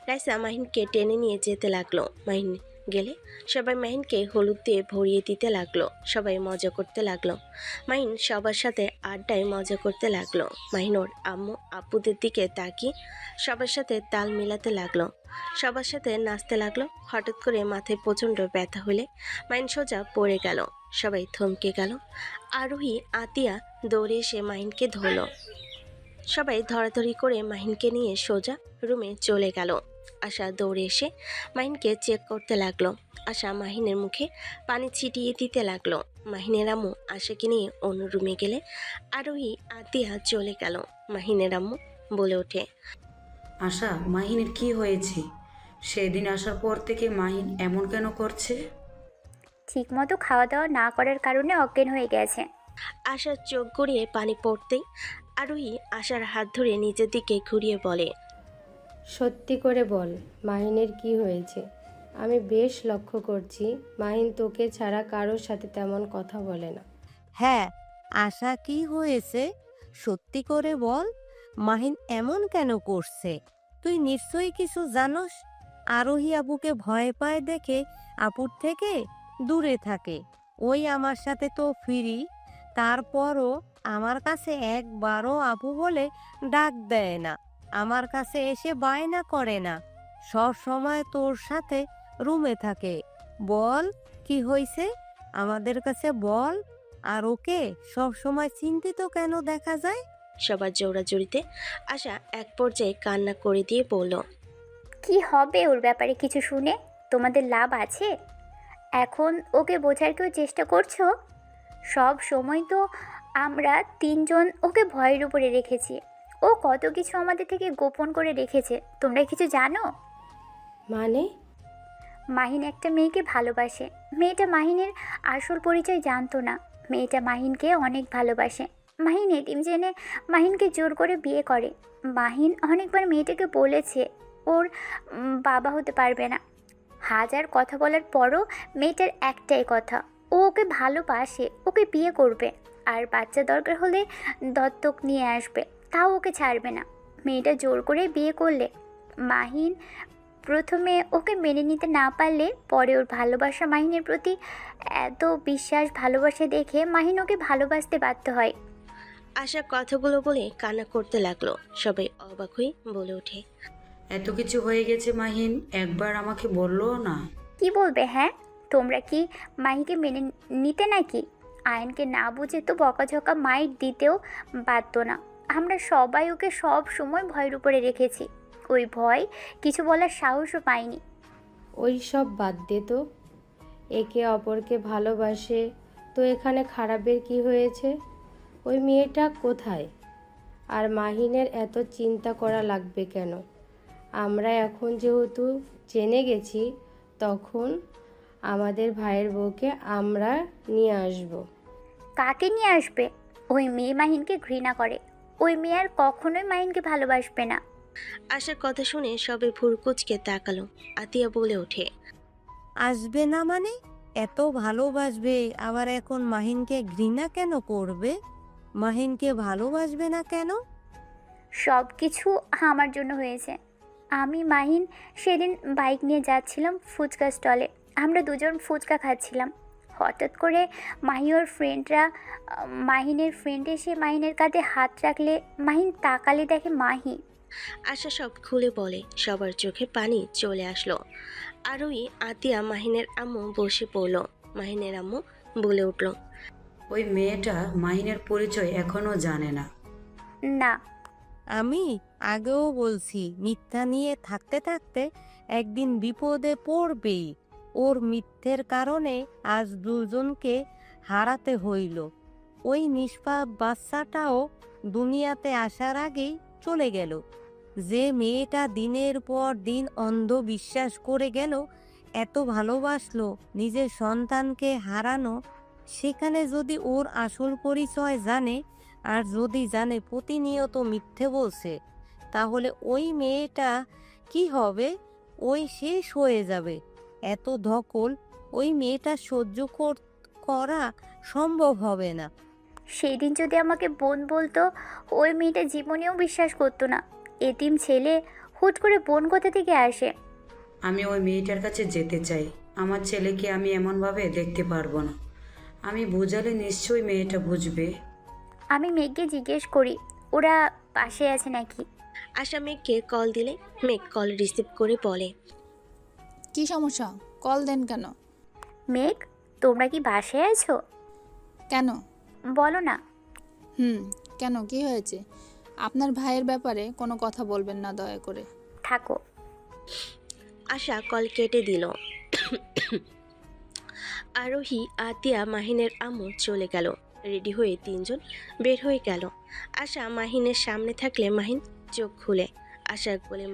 রাইসা মাহিনকে টেনে নিয়ে যেতে লাগলো। মাহিন গেলে সবাই মাহিনকে হলুদ দিয়ে ভরিয়ে দিতে লাগলো। সবাই মজা করতে লাগলো। মাহিন সবার সাথে আড্ডায় মজা করতে লাগলো। মাহিন ওর আম্মু আপুদের দিকে তাকিয়ে সবার সাথে তাল মিলাতে লাগলো। সবার সাথে নাচতে লাগলো। হঠাৎ করে মাথায় প্রচণ্ড ব্যথা হলে মাহিন সোজা পড়ে গেল। সবাই থমকে গেল। আরোহী আতিয়া দৌড়ে এসে মাহিনকে ধরল। সবাই ধরাধরি করে মাহিনকে নিয়ে সোজা রুমে চলে গেল। আশা দৌড়ে এসে মাহিনকে চেক করতে লাগলো। আশা মাহিনের মুখে পানি ছিটিয়ে দিতে লাগলো। মাহিনের আম্মু আশাকে নিয়ে অন্য রুমে গেলে আরোহী আতিয়া চলে গেল। মাহিনের আম্মু বলে ওঠে, আশা, মাহিনের কি হয়েছে? সেদিন আসার পর থেকে মাহিন এমন কেন করছে? ঠিকমতো খাওয়া দাওয়া না করার কারণে অজ্ঞান হয়ে গেছে। আশার চোখ গড়িয়ে পানি পড়তেই আরোহী আশার হাত ধরে নিজের দিকে ঘুরিয়ে বলে, সত্যি করে বল, মাহিনের কি হয়েছে? আমি বেশ লক্ষ্য করছি মাহিন তোকে ছাড়া কারোর সাথে তেমন কথা বলে না। হ্যাঁ, আশা কি হয়েছে সত্যি করে বল। মাহিন এমন কেন করছে? তুই নিশ্চয়ই কিছু জানোস। আরোহী আপুকে ভয় পায় দেখে আপুর থেকে দূরে থাকে। ওই আমার সাথে তো ফ্রি, তারপরও আমার কাছে একবারও আপু বলে ডাক দেয় না, আমার কাছে এসে বায়না করে না, সব সময় তোর সাথে রুমে থাকে। বল কি হয়েছে আমাদের কাছে বল। আর ওকে সব সময় চিন্তিত কেন দেখা যায়? সবার জোড়াজুড়িতে আশা এক পর্যায়ে কান্না করে দিয়ে বলল, কি হবে ওর ব্যাপারে কিছু শুনে? তোমাদের লাভ আছে? এখন ওকে বোঝার কেউ চেষ্টা করছো? সব সময় তো আমরা তিনজন ওকে ভয়ের উপরে রেখেছি। ও কত কিছু আমাদের থেকে গোপন করে রেখেছে, তোমরা কিছু জানো? মানে? মাহিন একটা মেয়েকে ভালোবাসে। মেয়েটা মাহিনের আসল পরিচয় জানতো না। মেয়েটা মাহিনকে অনেক ভালোবাসে। মাহিন এতিম জেনে মাহিনকে জোর করে বিয়ে করে। মাহিন অনেকবার মেয়েটাকে বলেছে ওর বাবা হতে পারবে না। হাজার কথা বলার পরও মেয়েটার একটাই কথা, ও ওকে ভালোবাসে, ওকে বিয়ে করবে, আর বাচ্চা দরকার হলে দত্তক নিয়ে আসবে, তাও ওকে ছাড়বে না। মেয়েটা জোর করে বিয়ে করলে মাহিন প্রথমে ওকে মেনে নিতে না পারলে পরে ওর ভালোবাসা মাহিনের প্রতি এত বিশ্বাস ভালোবাসা দেখে মাহিন ওকে ভালোবাসতে বাধ্য হয়। আশা কথাগুলো বলে কান্না করতে লাগলো। সবাই অবাক হয়ে বলে ওঠে, এত কিছু হয়ে গেছে মাহিন একবার আমাকে বললো না? কি বলবে? হ্যাঁ, তোমরা কি মাহিকে মেনে নিতে নাকি? আয়নকে না বুঝে তো বকাঝকা মাইর দিতেও বাধ্য না। আমরা সবাই ওকে সব সময় ভয়ের উপরে রেখেছি। ওই ভয় কিছু বলার সাহসও পাইনি। ওই সব বাদ দে তো। একে অপরকে ভালোবাসে তো এখানে খারাপের কি হয়েছে? ওই মেয়েটা কোথায়? আর মাহিনের এত চিন্তা করা লাগবে কেন? আমরা এখন যেহেতু জেনে গেছি, তখন আমাদের ভাইয়ের বউকে আমরা নিয়ে আসব। কাকে নিয়ে আসবে? ওই মেয়ে মাহিনকে ঘৃণা করে। ওই মেয়ে আর কখনোই মাহিনকে ভালোবাসবে না। আশার কথা শুনে সবে ভুরকুচকে তাকালো। আতিয়া বলে ওঠে, আসবে না মানে? এত ভালোবাসবে আবার এখন মাহিনকে ঘৃণা কেন করবে? মাহিনকে ভালোবাসবে না কেন? সব কিছু আমার জন্য হয়েছে। আমি মাহিন সেদিন বাইক নিয়ে যাচ্ছিলাম ফুচকা স্টলে। আমরা দুজন ফুচকা খাচ্ছিলাম। হঠাৎ করে ওর ফ্রেন্ডরা মাহিনের ফ্রেন্ড এসে মাহিনের কাঁধে হাত রাখলে মাহিন তাকালে দেখে মাহি। আশা সব খুলে বলে। সবার চোখে পানি চলে আসলো। আরোই আতিয়া মাহিনের আম্মু বসে পড়ল। মাহিনের আম্মু বলে উঠল, ওই মেয়েটা মাহিনের পরিচয় এখনো জানে না। না, আমি আগেও বলছি, মিথ্যা নিয়ে থাকতে থাকতে একদিন বিপদে পড়বেই। ওর মিথ্যের কারণে আজ দুজনকে হারাতে হইল। ওই নিষ্পাপ বাচ্চাটাও দুনিয়াতে আসার আগেই চলে গেল। যে মেয়েটা দিনের পর দিন অন্ধ বিশ্বাস করে গেল, এত ভালোবাসলো, নিজের সন্তানকে হারানো, সেখানে যদি ওর আসল পরিচয় জানে, আর যদি জানে প্রতিনিয়ত মিথ্যে বলছে, তাহলে ওই মেয়েটা কি হবে? ওই শেষ হয়ে যাবে। এত ধকল ওই মেয়েটা সহ্য করা সম্ভব হবে না। সেই দিন যদি আমাকে বোন বলতো, ওই মেয়েটা জীবনেও বিশ্বাস করতো না। এতিম ছেলে, হুট করে বোন কোথা থেকে আসে? আমি ওই মেয়েটার কাছে যেতে চাই। আমার ছেলেকে আমি এমনভাবে দেখতে পারবো না। আমি বোঝালে নিশ্চয়ই মেয়েটা বুঝবে। আমি মেঘকে জিজ্ঞেস করি ওরা পাশে আছে নাকি। আশা মেঘকে কল দিলে মেঘ কল রিসিভ করে বলে, কি সমস্যা? কল দেন কেন? মেঘ, তোমরা কি বাসায় আছো? কেন? বলো না। কেন, কি হয়েছে? আপনার ভাইয়ের ব্যাপারে কোনো কথা বলবেন না দয়া করে। থাকো। আশা কল কেটে দিল। আরোহী আতিয়া মাহিনের আম্মু চলে গেল। রেডি হয়ে তিনজন বের হয়ে গেল। আশা মাহিনের সামনে থাকলে মাহিন চোখ খুলে আশার কোলে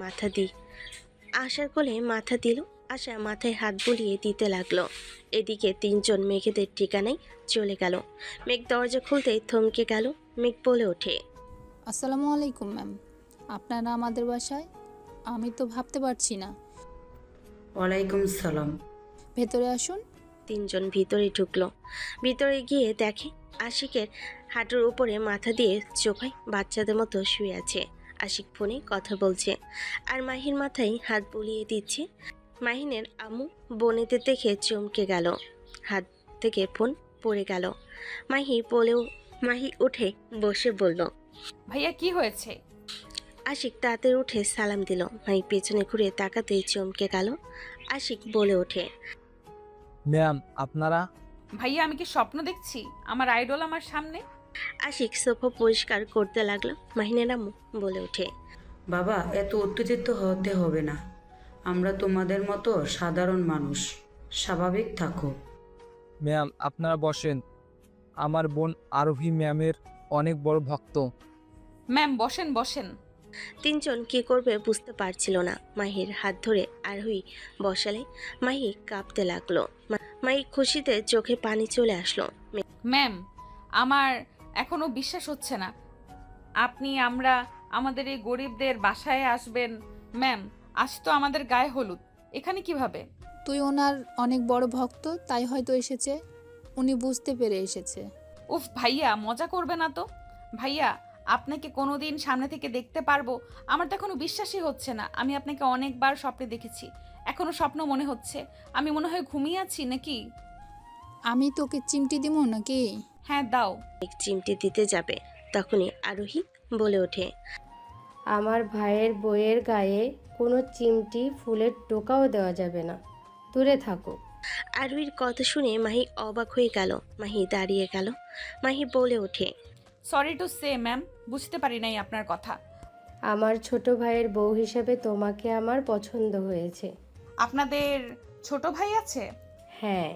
মাথা দিল। আশা মাথায় হাত বুলিয়ে দিতে লাগলো। এদিকে তিনজন মেঘেদের ঠিকানায় চলে গেল। মেঘ দরজা খুলতেই থমকে গেল। মেঘ বলে ওঠে, আসসালামু আলাইকুম ম্যাম, আপনারা আমাদের বাসায়? আমি তো ভাবতে পারছি না। ওয়ালাইকুম সালাম। ভেতরে আসুন। তিনজন ভিতরে ঢুকলো। ভিতরে গিয়ে দেখে আশিকের হাঁটুর উপরে মাথা দিয়ে চোখায় বাচ্চাদের মতো শুয়ে আছে। আশিক ফোনে কথা বলছে আর মাহির মাথায় হাত বুলিয়ে দিচ্ছে। মাহিনের আম্মু বোনেদের দেখে চমকে গেল, হাত থেকে ফোন পড়ে গেল। মাহি উঠে বসে বলল, ভাইয়া কি হয়েছে? আশিক তাড়াতাড়ি উঠে সালাম দিল। মাহি পেছনে ঘুরে তাকাতেই চমকে গেল। আশিক বলে ওঠে, ম্যাম আপনারা? ভাইয়া আমি কি স্বপ্ন দেখছি? আমার আইডল আমার সামনে। আশিক সোফা পরিষ্কার করতে লাগলো। মাহিনের আম্মু বলে ওঠে, বাবা এত উত্তেজিত হতে হবে না, আমরা তোমাদের মতো সাধারণ মানুষ, স্বাভাবিক থাকো। ম্যাম আপনারা বসেন, আমার বোন আরোহী ম্যামের অনেক বড় ভক্ত। ম্যাম বসেন বসেন। তিনজন কি করবে বুঝতে পারছিল না। মাহির হাত ধরে আরোহী বসালে মাহি কাঁপতে লাগলো। মাহি খুশিতে চোখে পানি চলে আসলো। ম্যাম আমার এখনো বিশ্বাস হচ্ছে না আপনি আমাদের এই গরিবদের বাসায় আসবেন। ম্যাম আজ তো আমাদের গায়ে হলুদ, এখানে কিভাবে? তুই ওনার অনেক বড় ভক্ত, তাই হয়তো এসেছে, উনি বুঝতে পেরে এসেছে। উফ ভাইয়া মজা করবে না তো। ভাইয়া আপনাকে কোনোদিন সামনে থেকে দেখতে পারবো আমার তো এখনো বিশ্বাসই হচ্ছে না। আমি আপনাকে অনেকবার স্বপ্নে দেখেছি, এখনো স্বপ্ন মনে হচ্ছে। আমি মনে হয় ঘুমিয়ে আছি নাকি? আমি তোকে চিমটি দিব নাকি? হ্যাঁ দাও। চিমটি দিতে যাবে তখনই আরোহী বলে ওঠে, আমার ভাইয়ের বইয়ের গায়ে কোনো চিমটি ফুলের টোকাও দেওয়া যাবে না, দূরে থাকো। আরোহীর কথা শুনে মাহি অবাক হয়ে গেল। মাহি দাঁড়িয়ে গেল। মাহি বলে ওঠে, সরি টু সে ম্যাম, বুঝতে পারি নাই আপনার কথা। আমার ছোট ভাইয়ের বউ হিসেবে তোমাকে আমার পছন্দ হয়েছে। আপনাদের ছোট ভাই আছে? হ্যাঁ।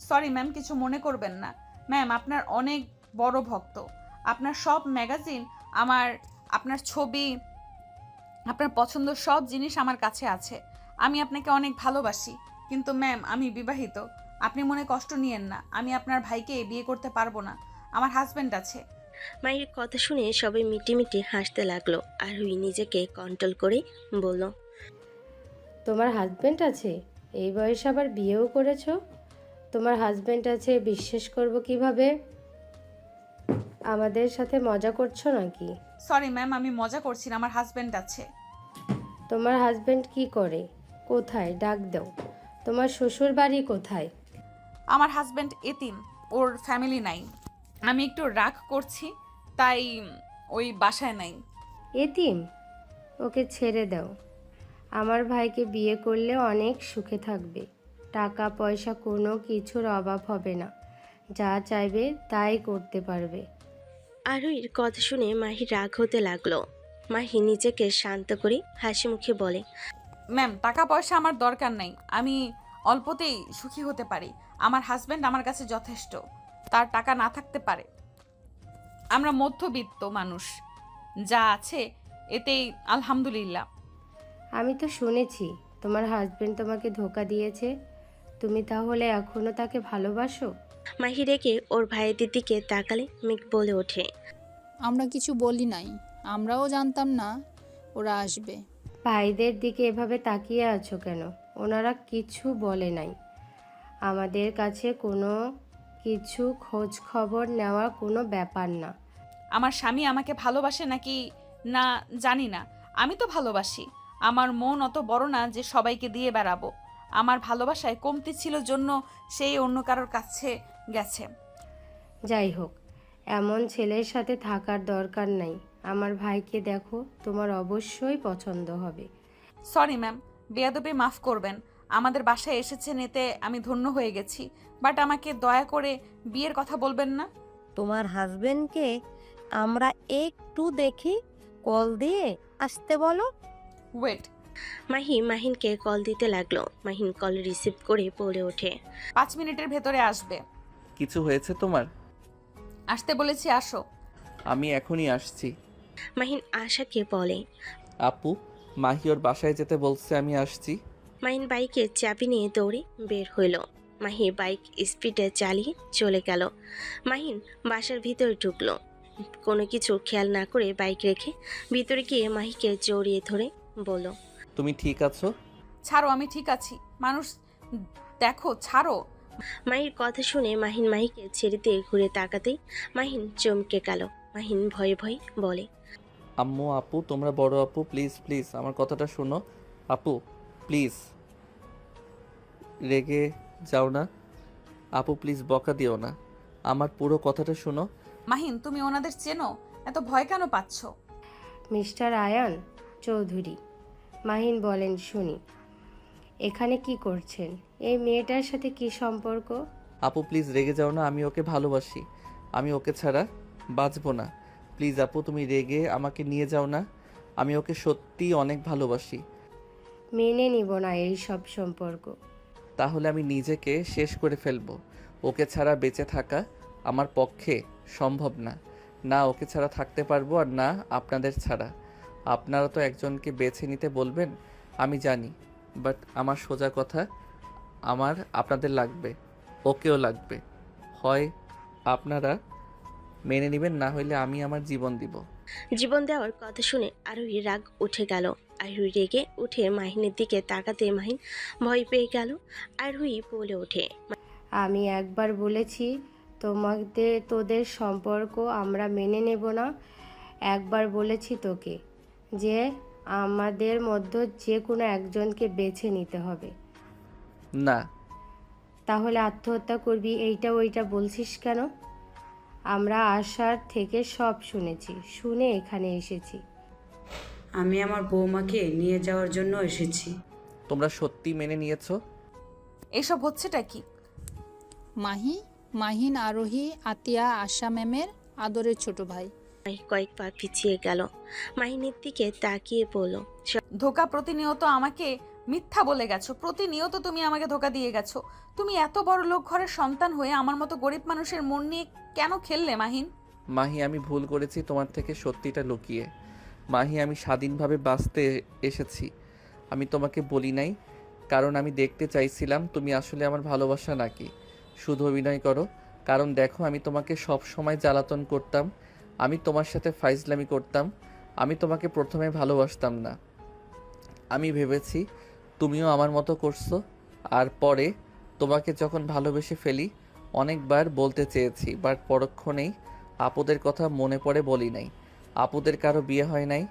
সরি ম্যাম, কিছু মনে করবেন না। ম্যাম আপনার অনেক বড় ভক্ত, আপনার সব ম্যাগাজিন, আপনার ছবি, আপনার পছন্দ সব জিনিস আমার কাছে আছে। আমি আপনাকে অনেক ভালোবাসি। কিন্তু ম্যাম আমি বিবাহিত, আপনি মনে কষ্ট নিয়েন না। আমি আপনার ভাইকে বিয়ে করতে পারবো না, আমার হাজব্যান্ড আছে। মায়ের কথা শুনে সবাই মিটিমিটি হাসতে লাগলো। আরোহী নিজেকে কন্ট্রোল করে বলল, তোমার হাজবেন্ড আছে? এই বয়সে আবার বিয়েও করেছো? তোমার হাজবেন্ড আছে বিশ্বাস করব কিভাবে? আমাদের সাথে মজা করছো নাকি? সরি ম্যাম, আমি মজা করছি না, আমার হাজব্যান্ড আছে। তোমার হাজবেন্ড কি করে? কোথায়? ডাক দাও। তোমার শ্বশুর বাড়ি কোথায়? আমার হাজব্যান্ড এতিম, ওর ফ্যামিলি নাই। আমি একটু রাগ করছি তাই ওই বাসায় নাই। এতিম? ওকে ছেড়ে দাও। আমার ভাইকে বিয়ে করলে অনেক সুখে থাকবে, টাকা পয়সা কোনো কিছুর অভাব হবে না, যা চাইবে তাই করতে পারবে। আরোহীর কথা শুনে মাহি রাগ হতে লাগলো। মাহি নিজেকে শান্ত করে হাসি মুখে বলে, ম্যাম টাকা পয়সা আমার দরকার নাই, আমি অল্পতেই সুখী হতে পারি। আমার হাজব্যান্ড আমার কাছে যথেষ্ট। তার টাকা না থাকতে পারে, আমরা মধ্যবিত্ত মানুষ, যা আছে এতেই আলহামদুলিল্লাহ। আমি তো শুনেছি তোমার হাজবেন্ড তোমাকে ধোকা দিয়েছে, তুমি তাহলে এখনো তাকে ভালোবাসো? মাহি রেগে ওর ভাইয়ের দিকে তাকালে মেঘ বলে ওঠে, আমরা কিছু বলি নাই, আমরাও জানতাম না ওরা আসবে। ভাইদের দিকে এভাবে তাকিয়ে আছো কেন? ওনারা কিছু বলে নাই। আমাদের কাছে কোনো কিছু খোঁজ খবর নেওয়ার কোনো ব্যাপার না। আমার স্বামী আমাকে ভালোবাসে নাকি না জানি না, আমি তো ভালোবাসি। আমার মন অত বড় না যে সবাইকে দিয়ে বেড়াবো। আমার ভালোবাসায় কমতি ছিল জন্য সেই অন্য কারোর কাছে গেছে। যাই হোক, এমন ছেলের সাথে থাকার দরকার নাই। আমার ভাইকে দেখো, তোমার অবশ্যই পছন্দ হবে। সরি ম্যাম, বেয়াদবি মাফ করবেন। আমাদের বাসায় এসেছেন এতে আমি ধন্য হয়ে গেছি, বাট আমাকে দয়া করে বিয়ের কথা বলবেন না। তোমার হাজবেন্ডকে আমরা একটু দেখি, কল দিয়ে আসতে বলো। ওয়েট। মাহি মাহিনকে কল দিতে লাগলো। মাহিন কল রিসিভ করে বলে ওঠে, 5 মিনিটের ভেতরে আসবে। কিছু হয়েছে তোমার? আসতে বলেছি, আসো। আমি এখনই আসছি। মাহিন আশাকে বলে, আপু, মাহি ওর বাসায় যেতে বলছে, আমি আসছি। মাহিন বাইকে চাবি নিয়ে দৌড়ে বের হইল। মাহি বাইক স্পিডে চালিয়ে চলে গেল। মাহিন বাসার ভিতরে ঢুকলো। কোনো কিছু খেয়াল না করে বাইক রেখে ভিতরে গিয়ে মাহিকে জড়িয়ে ধরে বলল, তুমি ঠিক আছো? ছাড়ো, আমি ঠিক আছি। মানুষ দেখো, ছাড়ো। মাহির কথা শুনে মাহিন মাহিকে ছেড়ে দিয়ে ঘুরে তাকাতেই মাহিন চমকে গেল। মাহিন ভয়ে ভয়ে বলে, আম্মু আপু, তোমরা বড় আপু, প্লিজ প্লিজ আমার কথাটা শোনো। আপু প্লিজ, রেগে যাও না। আপু প্লিজ বকা দিও না, আমার পুরো কথাটা শোনো। মাহিন, তুমি ওনাদের চেনো? এত ভয় কেন পাচ্ছ? মিস্টার আয়ান চৌধুরী, মাহিন বলেন শুনি। এখানে কি করছেন? এই মেয়েটার সাথে কি সম্পর্ক? আপু প্লিজ রেগে যাও না, আমি ওকে ভালোবাসি, আমি ওকে ছাড়া বাঁচবো না। প্লিজ আপু, তুমি রেগে আমাকে নিয়ে যাও না, আমি ওকে সত্যিই অনেক ভালোবাসি। মেনে নিব না এই সব সম্পর্ক। তাহলে আমি নিজেকে শেষ করে ফেলবো। ওকে ছাড়া বেঁচে থাকা আমার পক্ষে সম্ভব না। না ওকে ছাড়া থাকতে পারবো, আর না আপনাদের ছাড়া। আপনারা তো একজনকে বেছে নিতে বলবেন আমি জানি, বাট আমার সোজা কথা, আমার আপনাদের লাগবে, ওকেও লাগবে। হয় আপনারা মেনে নেবেন, না হইলে আমি আমার জীবন দিব। জীবন দেওয়ার কথা শুনে আরোহীর রাগ উঠে গেল। আরোহী রেগে উঠে মাহিনের দিকে তাকাতে মাহিন ভয় পেয়ে গেল। আরোহী বলে ওঠে, আমি একবার বলেছি তোদের সম্পর্ক আমরা মেনে নেব না। একবার বলেছি তোকে যে আমাদের মধ্যে যে কোনো একজনকে বেছে নিতে হবে। না তাহলে আত্মহত্যা করবি এইটা ওইটা বলছিস কেন? আমরা আশার থেকে সব শুনেছি, শুনে এখানে এসেছি। আমি আমার বৌমাকে নিয়ে যাওয়ার জন্য এসেছি। তোমরা সত্যি মেনে নিয়েছো? এসব হচ্ছেটা কি? মাহিন আরোহী আতিয়া আশা ম্যামের আদরের ছোট ভাই। মাহি কয়েক পা পিছিয়ে গেল, মাহিনের দিকে তাকিয়ে বলল, ধোকা প্রতিনিয়ত আমাকে মিথ্যা বলে গেছো, প্রতিনিয়ত তুমি আমাকে ধোকা দিয়ে গেছো। তুমি এত বড় লোক ঘরের সন্তান হয়ে আমার মতো গরিব মানুষের মন নিয়ে কেন খেললে মাহিন? মাহি, আমি ভুল করেছি তোমার থেকে সত্যিটা লুকিয়ে। মাহি, আমি স্বাধীনভাবে বাঁচতে এসেছি, আমি তোমাকে বলি নাই, কারণ আমি দেখতে চাইছিলাম তুমি আসলে আমার ভালোবাসা নাকি শুধু অভিনয় করো। কারণ দেখো, আমি তোমাকে সব সময় জ্বালাতন করতাম, আমি তোমার সাথে ফাইজলামি করতাম, আমি তোমাকে প্রথমে ভালোবাসতাম না। আমি ভেবেছি তুমিও আমার মতো করছো, আর পরে তোমাকে যখন ভালোবেসে ফেলি অনেকবার বলতে চেয়েছি, বাট পরক্ষণেই আপুদের কথা মনে পড়ে বলি নাই। আপুদের কারো বিয়ে হয় নাই,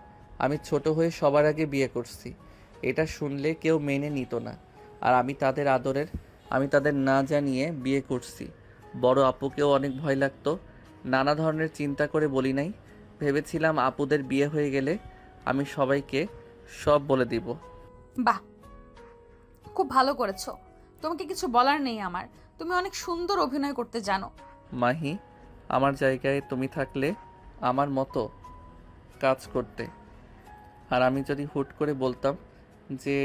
আমি ছোট হয়ে সবার আগে বিয়ে করছি। এটা শুনলে কেউ মেনে নিত না, আর আমি তাদের আদরের, আমি তাদের না জানিয়ে বিয়ে করছি। বড় আপুকেও অনেক ভয় লাগতো, নানা ধরনের চিন্তা করে বলি নাই। ভেবেছিলাম আপুদের বিয়ে হয়ে গেলে আমি সবাইকে সব বলে দিব। বাহ, খুব ভালো করেছো। তোমাকে কিছু বলার নেই আমার, তুমি অনেক সুন্দর অভিনয় করতে জানো। মাহি, আমার জায়গায় তুমি থাকলে আমার মতো কাজ করতে, আর আমি যদি হুট করে বলতাম যে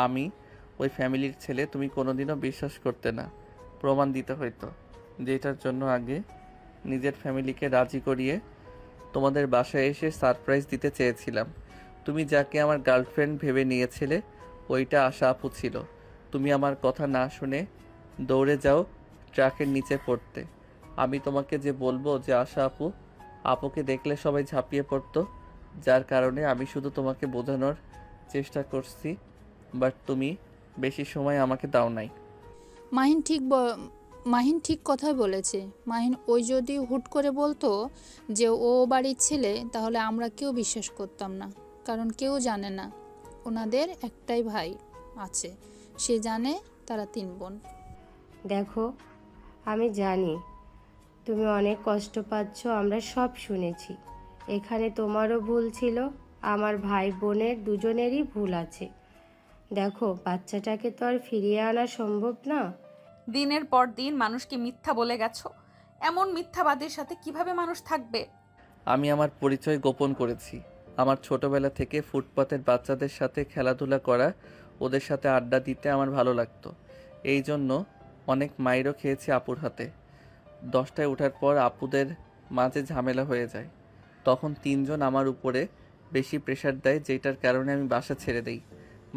আমি ওই ফ্যামিলির ছেলে, তুমি কোনোদিনও বিশ্বাস করতে না, প্রমাণ দিতে হইতো, যেটার জন্য আগে নিজের ফ্যামিলিকে রাজি করিয়ে তোমাদের বাসায় এসে সারপ্রাইজ দিতে চেয়েছিলাম। তুমি যাকে আমার গার্লফ্রেন্ড ভেবে নিয়েছিলে ওইটা আশা আপু ছিল। তুমি আমার কথা না শুনে দৌড়ে যাও ট্রাকের নিচে পড়তে। আমি তোমাকে যে বলবো যে আশা আপু, আপুকে দেখলে সবাই ঝাঁপিয়ে পড়তো, যার কারণে আমি শুধু তোমাকে বোঝানোর চেষ্টা করছি, বাট তুমি বেশি সময় আমাকে দাও নাই। মাহিন ঠিক কথাই বলেছে। মাহিন ওই যদি হুট করে বলতো যে ও বাড়ির ছেলে, তাহলে আমরা কেউ বিশ্বাস করতাম না, কারণ কেউ জানে না ওনাদের একটাই ভাই আছে, সে জানে তারা 3 বোন। দেখো, আমি জানি তুমি অনেক কষ্ট পাচ্ছ, আমরা সব শুনেছি। এখানে তোমারও ভুল ছিল, আমার ভাই বোনের দুজনেরই ভুল আছে। দেখো, বাচ্চাটাকে তো আর ফিরিয়ে আনা সম্ভব না। দিনের পর দিন মানুষকে মিথ্যা বলে গেছো, এমন মিথ্যাবাদীর সাথে কিভাবে মানুষ থাকবে? আমি আমার পরিচয় গোপন করেছি। আমার ছোটবেলা থেকে ফুটপাতের বাচ্চাদের সাথে খেলাধুলা করা, ওদের সাথে আড্ডা দিতে আমার ভালো লাগতো। এই জন্য অনেক মাইরও খেয়েছি আপুর হাতে। 10টায় ওঠার পর আপুদের মাঝে ঝামেলা হয়ে যায়, তখন 3 জন আমার উপরে বেশি প্রেশার দেয়, যেটার কারণে আমি বাসা ছেড়ে দিই।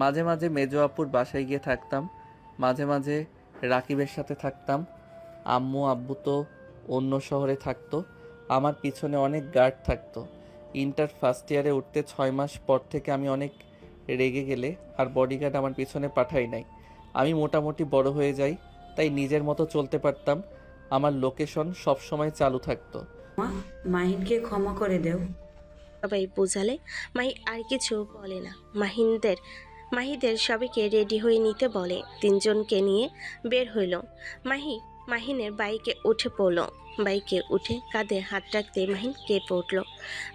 মাঝে মাঝে মেজো আপুর বাসায় গিয়ে থাকতাম, মাঝে মাঝে রাকিবের সাথে থাকতাম। আম্মু আব্বু তো অন্য শহরে থাকতো, আমার পিছনে অনেক গার্ড থাকতো। ইন্টার ফার্স্ট ইয়ারে উঠতে 6 মাস পর থেকে আমি অনেক রেগে গেলে আর বডিগার্ড আমার পিছনে পাঠাই নাই। আমি মোটামুটি বড় হয়ে যাই, তাই নিজের মতো চলতে পারতাম, আমার লোকেশন সব সময় চালু থাকতো। মাহিনকে ক্ষমা করে দেও। সবাই বোঝালে মাহি আর কিছু বলে না। মাহিদের সবাইকে রেডি হয়ে নিতে বলে। তিনজনকে নিয়ে বের হইল। মাহিনের বাইকে উঠে পড়ল। বাইকে উঠে কাঁধে হাত রাখতে মাহিন কেঁপে উঠল।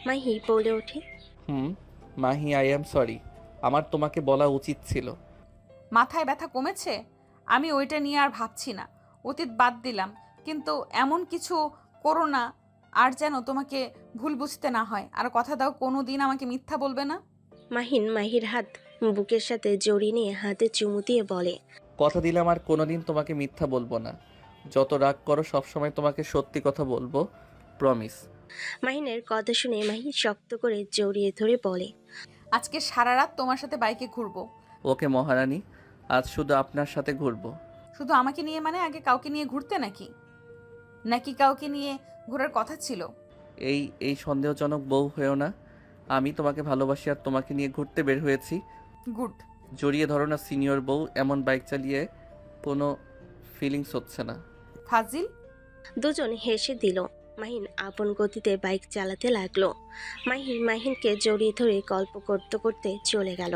মাহি বলে ওঠে, মাহি, আই অ্যাম সরি। আমার তোমাকে বলা উচিত ছিল। মাথায় ব্যথা কমেছে? আমি ওইটা নিয়ে আর ভাবছি না, অতীত বাদ দিলাম। কিন্তু এমন কিছু করো না আর যেন তোমাকে ভুল বুঝতে না হয়। আর কথা দাও কোনো দিন আমাকে মিথ্যা বলবে না। মাহির হাত বুকের সাথে জড়িয়ে নিয়ে হাতে চুমু দিয়ে বলে, কথা দিলাম আর কোনোদিন তোমাকে মিথ্যা বলবো না। যত রাগ করো সবসময় তোমাকে সত্যি কথা বলবো, প্রমিস। মাহিনের কথা শুনে মাহি শক্ত করে জড়িয়ে ধরে বলে, আজকে সারা রাত তোমার সাথে বাইকে ঘুরবো। ওকে মহারানী, আজ শুধু আপনার সাথে ঘুরবো। শুধু আমাকে নিয়ে মানে আগে কাউকে নিয়ে ঘুরতে নাকি কাউকে নিয়ে ঘোরার কথা ছিল? এই সন্দেহজনক বউ হয়েও না। আমি তোমাকে ভালোবাসি আর তোমাকে নিয়ে ঘুরতে বের হয়েছি। গুড। জড়িয়ে ধরো না সিনিয়র বউ। এমন বাইক চালিয়ে কোনো ফিলিংস হচ্ছে না। ফাজিল। দুজন হেসে দিল। মাহিন আপন গতিতে বাইক চালাতে লাগলো। মাহিনকে জড়িয়ে ধরে গল্প করতে করতে চলে গেল।